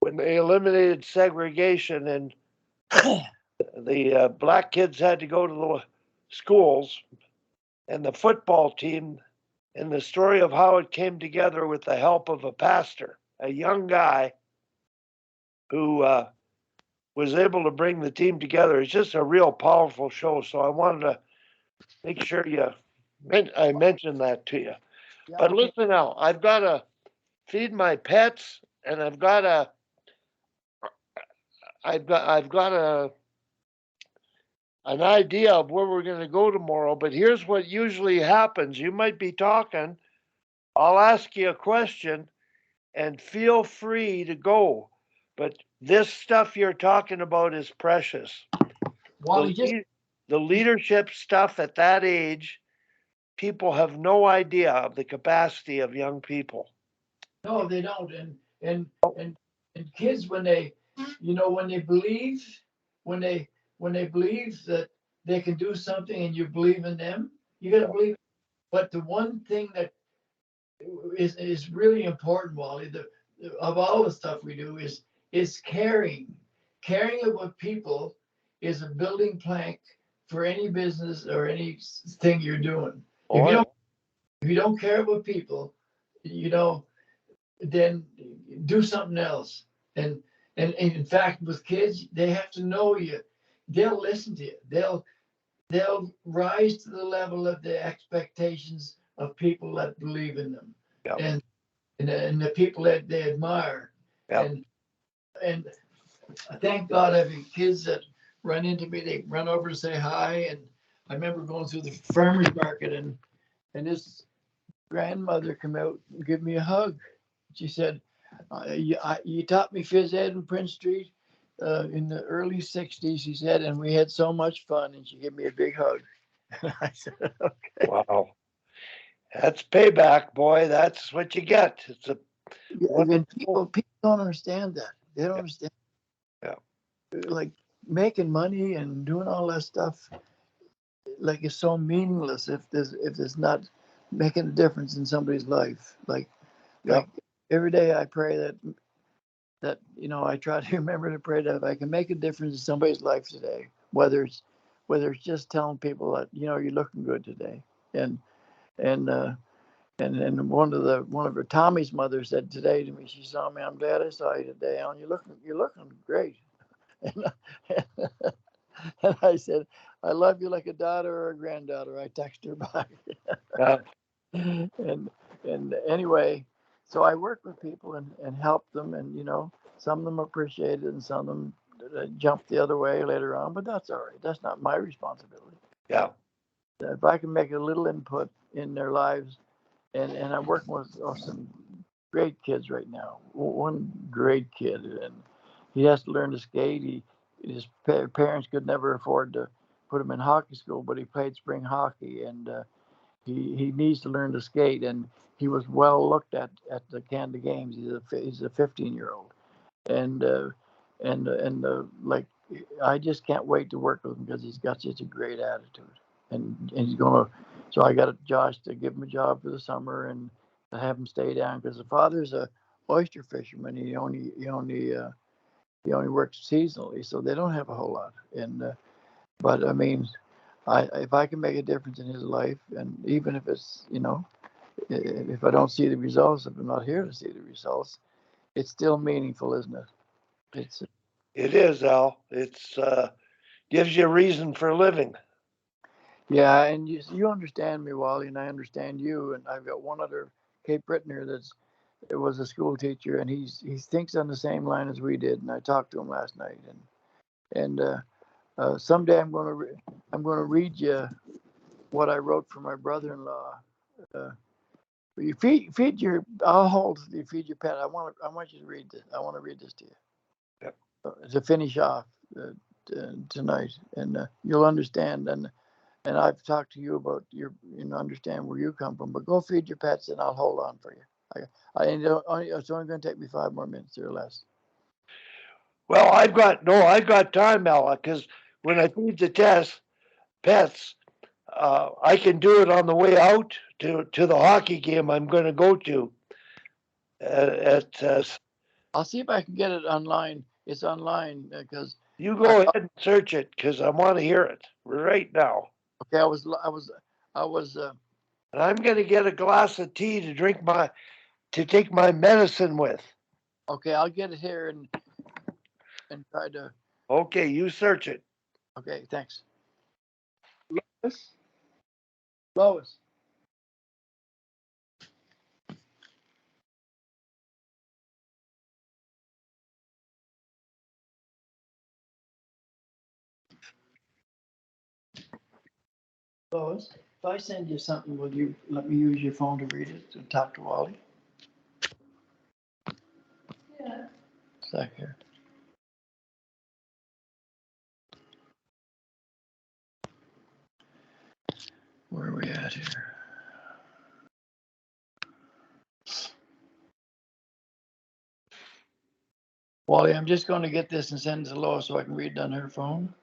Speaker 2: when they eliminated segregation and the black kids had to go to the schools, and the football team, and the story of how it came together with the help of a pastor, a young guy who was able to bring the team together. It's just a real powerful show. So I wanted to make sure I mentioned that to you.
Speaker 1: Yeah,
Speaker 2: But
Speaker 1: okay.
Speaker 2: listen now, I've got to feed my pets, and I've got an idea of where we're going to go tomorrow. But here's what usually happens: you might be talking, I'll ask you a question, and feel free to go. But this stuff you're talking about is precious.
Speaker 1: Well,
Speaker 2: The leadership stuff at that age, people have no idea of the capacity of young people.
Speaker 1: no, they don't. And kids, when they, when they believe, when they believe that they can do something, and you believe in them, you got to believe. But the one thing that is really important, Wally, of all the stuff we do is caring. Caring about people is a building plank for any business or anything you're doing. If you don't care about people, you know, then do something else. And in fact, with kids, they have to know you. They'll listen to you. They'll rise to the level of the expectations of people that believe in them,
Speaker 2: Yep.
Speaker 1: and the people that they admire.
Speaker 2: Yep.
Speaker 1: And I thank God having kids that run into me. They run over to say hi. And I remember going through the farmers market, and this grandmother come out and give me a hug. She said, you taught me phys ed in Prince Street in the early 60s, she said, and we had so much fun. And she gave me a big hug. I said, okay.
Speaker 2: Wow. That's payback, boy. That's what you get.
Speaker 1: And people don't understand that. They don't understand.
Speaker 2: Yeah.
Speaker 1: Like making money and doing all that stuff, like it's so meaningless if there's not making a difference in somebody's life. Like every day I pray that I try to remember to pray that if I can make a difference in somebody's life today, whether it's just telling people that you're looking good today, and one of her Tommy's mother said today to me, she saw me, I'm glad I saw you today, Alan. You're looking great. And I said, I love you like a daughter or a granddaughter. I text her back. And anyway, so I work with people and help them, and some of them appreciate it and some of them jumped the other way later on, but that's all right. That's not my responsibility.
Speaker 2: Yeah.
Speaker 1: If I can make a little input in their lives, and I'm working with some great kids right now. One great kid, and he has to learn to skate. His parents could never afford to put him in hockey school, but he played spring hockey, and he needs to learn to skate. And he was well looked at the Canada Games. He's a 15-year-old, and like I just can't wait to work with him because he's got such a great attitude, and he's gonna. So I got Josh to give him a job for the summer and to have him stay down because the father's a oyster fisherman. He only works seasonally, so they don't have a whole lot. And but I mean, if I can make a difference in his life, and even if it's if I don't see the results, if I'm not here to see the results, it's still meaningful, isn't it? It's
Speaker 2: It is, Al. It's gives you a reason for living.
Speaker 1: Yeah, and you understand me, Wally, and I understand you. And I've got one other Cape Brittoner it was a school teacher, and he thinks on the same line as we did. And I talked to him last night, and someday I'm gonna read you what I wrote for my brother-in-law. Uh, you feed your. I'll hold you feed your pet. I want you to read this. I want to read this to you.
Speaker 2: Yep.
Speaker 1: To finish off tonight, and you'll understand. And I've talked to you about understand where you come from, but go feed your pets and I'll hold on for you. It's only going to take me 5 more minutes or less.
Speaker 2: Well, I've got time, Al, because when I feed the pets, I can do it on the way out to the hockey game I'm going to go to.
Speaker 1: I'll see if I can get it online. It's online because
Speaker 2: You go ahead and search it because I want to hear it right now.
Speaker 1: okay. I was.
Speaker 2: And I'm going to get a glass of tea to take my medicine with.
Speaker 1: Okay, I'll get it here and try to.
Speaker 2: Okay, you search it.
Speaker 1: Okay, thanks. Lois. Lois. Lois, if I send you something, will you let me use your phone to read it and talk to Wally? Yeah. Sec here. Where are we at here? Wally, I'm just going to get this and send it to Lois so I can read it on her phone.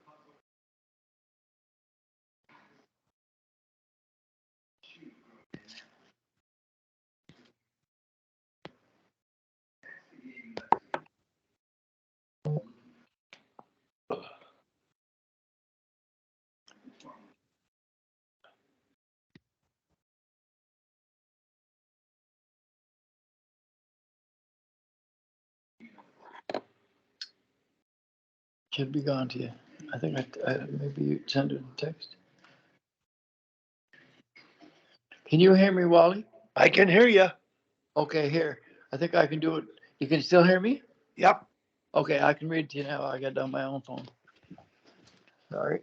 Speaker 1: Should be gone to you. I think maybe you send it in text. Can you hear me, Wally?
Speaker 2: I can hear you.
Speaker 1: Okay, here. I think I can do it. You can still hear me?
Speaker 2: Yep.
Speaker 1: Okay, I can read it to you now. I got it on my own phone. Sorry.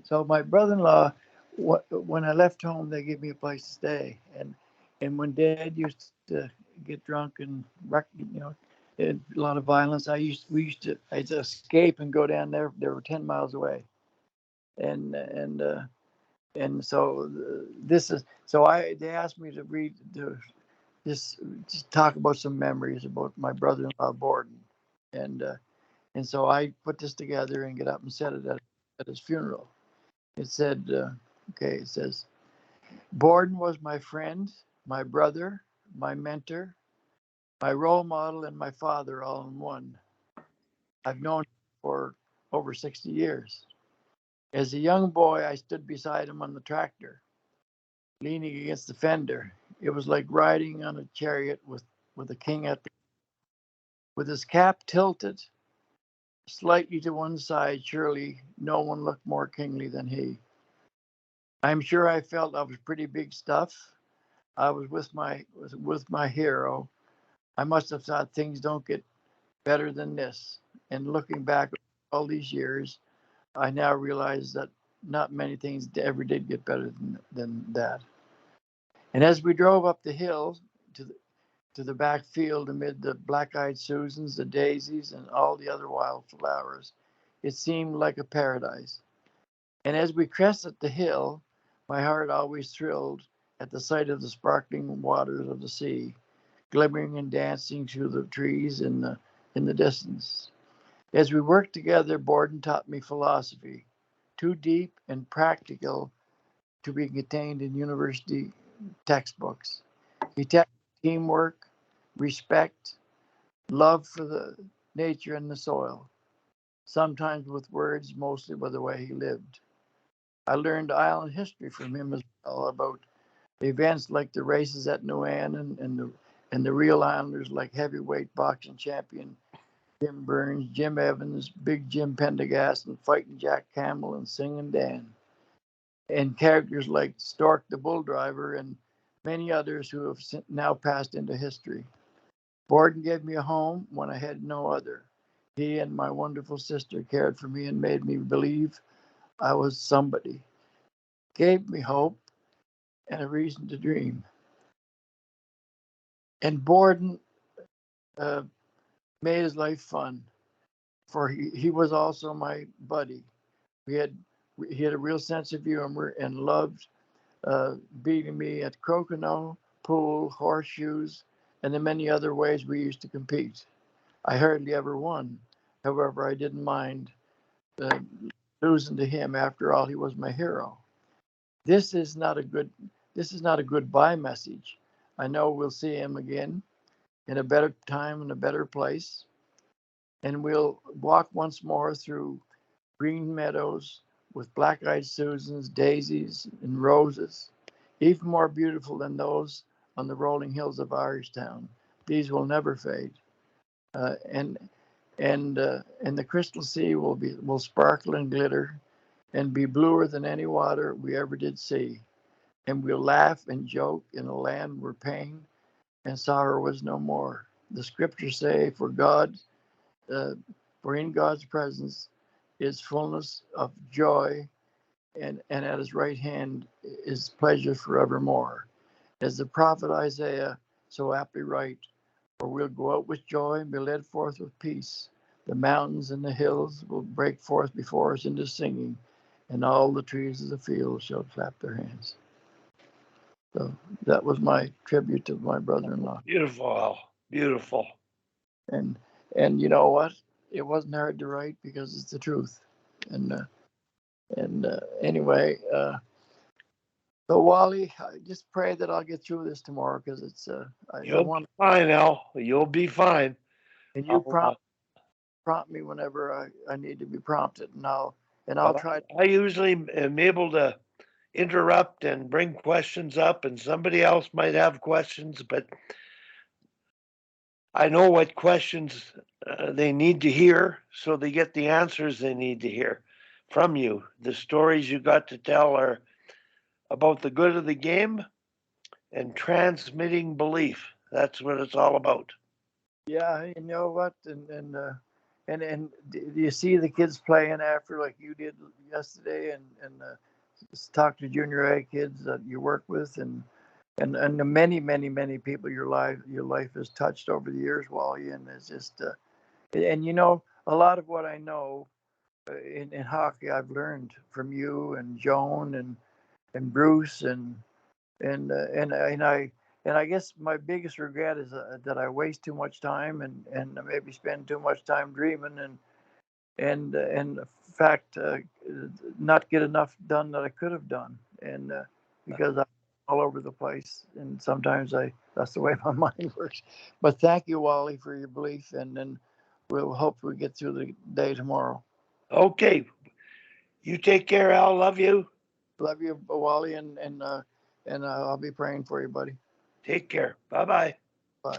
Speaker 1: So my brother-in-law, when I left home, they gave me a place to stay, and when Dad used to get drunk and a lot of violence, I'd escape and go down there. They were 10 miles away, and so they asked me to read just talk about some memories about my brother-in-law Borden, and so I put this together and get up and said it at his funeral. It said, it says, Borden was my friend, my brother, my mentor, my role model, and my father all in one. I've known him for over 60 years. As a young boy, I stood beside him on the tractor, leaning against the fender. It was like riding on a chariot with a king with his cap tilted slightly to one side. Surely no one looked more kingly than he. I'm sure I felt I was pretty big stuff. I was with my hero. I must have thought things don't get better than this. And looking back all these years, I now realize that not many things ever did get better than that. And as we drove up the hill to the back field amid the black-eyed Susans, the daisies, and all the other wild flowers, it seemed like a paradise. And as we crested the hill, my heart always thrilled at the sight of the sparkling waters of the sea, glimmering and dancing through the trees in the distance. As we worked together, Borden taught me philosophy, too deep and practical to be contained in university textbooks. He taught teamwork, respect, love for the nature and the soil, sometimes with words, mostly by the way he lived. I learned island history from him as well about events like the races at New Annan and the real islanders like heavyweight boxing champion Jim Burns, Jim Evans, Big Jim Pendergast, and Fighting Jack Campbell and Singing Dan, and characters like Stork the Bull Driver and many others who have now passed into history. Borden gave me a home when I had no other. He and my wonderful sister cared for me and made me believe I was somebody, gave me hope and a reason to dream. And Borden uh, made his life fun, for he was also my buddy. We had he had a real sense of humor and loved beating me at crokinole, pool, horseshoes, and the many other ways we used to compete. I hardly ever won. However, I didn't mind uh, losing to him. After all, he was my hero. This is not a good. This is not a goodbye message. I know we'll see him again in a better time in a better place, and we'll walk once more through green meadows with black-eyed Susans, daisies, and roses, even more beautiful than those on the rolling hills of Irishtown. These will never fade, uh, and and the crystal sea will sparkle and glitter and be bluer than any water we ever did see. And we'll laugh and joke in a land where pain and sorrow was no more. The scriptures say, uh, for in God's presence is fullness of joy, and at his right hand is pleasure forevermore. As the prophet Isaiah so aptly writes, for we'll go out with joy and be led forth with peace. The mountains and the hills will break forth before us into singing, and all the trees of the field shall clap their hands. So that was my tribute to my brother-in-law.
Speaker 2: Beautiful, Al. Beautiful.
Speaker 1: And you know what? It wasn't hard to write because it's the truth. And anyway, so Wally, I just pray that I'll get through this tomorrow because it's I
Speaker 2: You'll
Speaker 1: want,
Speaker 2: be fine, Al. You'll be fine.
Speaker 1: and you
Speaker 2: I'll,
Speaker 1: prompt me whenever I need to be prompted, and I'll try.
Speaker 2: I usually am able to interrupt and bring questions up, and somebody else might have questions, but I know what questions they need to hear, so they get the answers they need to hear from you. The stories you got to tell are about the good of the game and transmitting belief. That's what it's all about.
Speaker 1: Yeah, you know what, and do you see the kids playing after like you did yesterday, and talk to junior A kids that you work with, and the many people your life has touched over the years, Wally, and it's just and you know a lot of what I know in hockey I've learned from you and Joan and Bruce and I guess my biggest regret is that I waste too much time and maybe spend too much time dreaming and in fact not get enough done that I could have done and because I'm all over the place and sometimes I that's the way my mind works. But thank you, Wally, for your belief, and then we'll hopefully get through the day tomorrow.
Speaker 2: Okay. You take care, Al. Love you.
Speaker 1: Love you, Wally, and I'll be praying for you, buddy.
Speaker 2: Take care. Bye bye.
Speaker 1: Bye.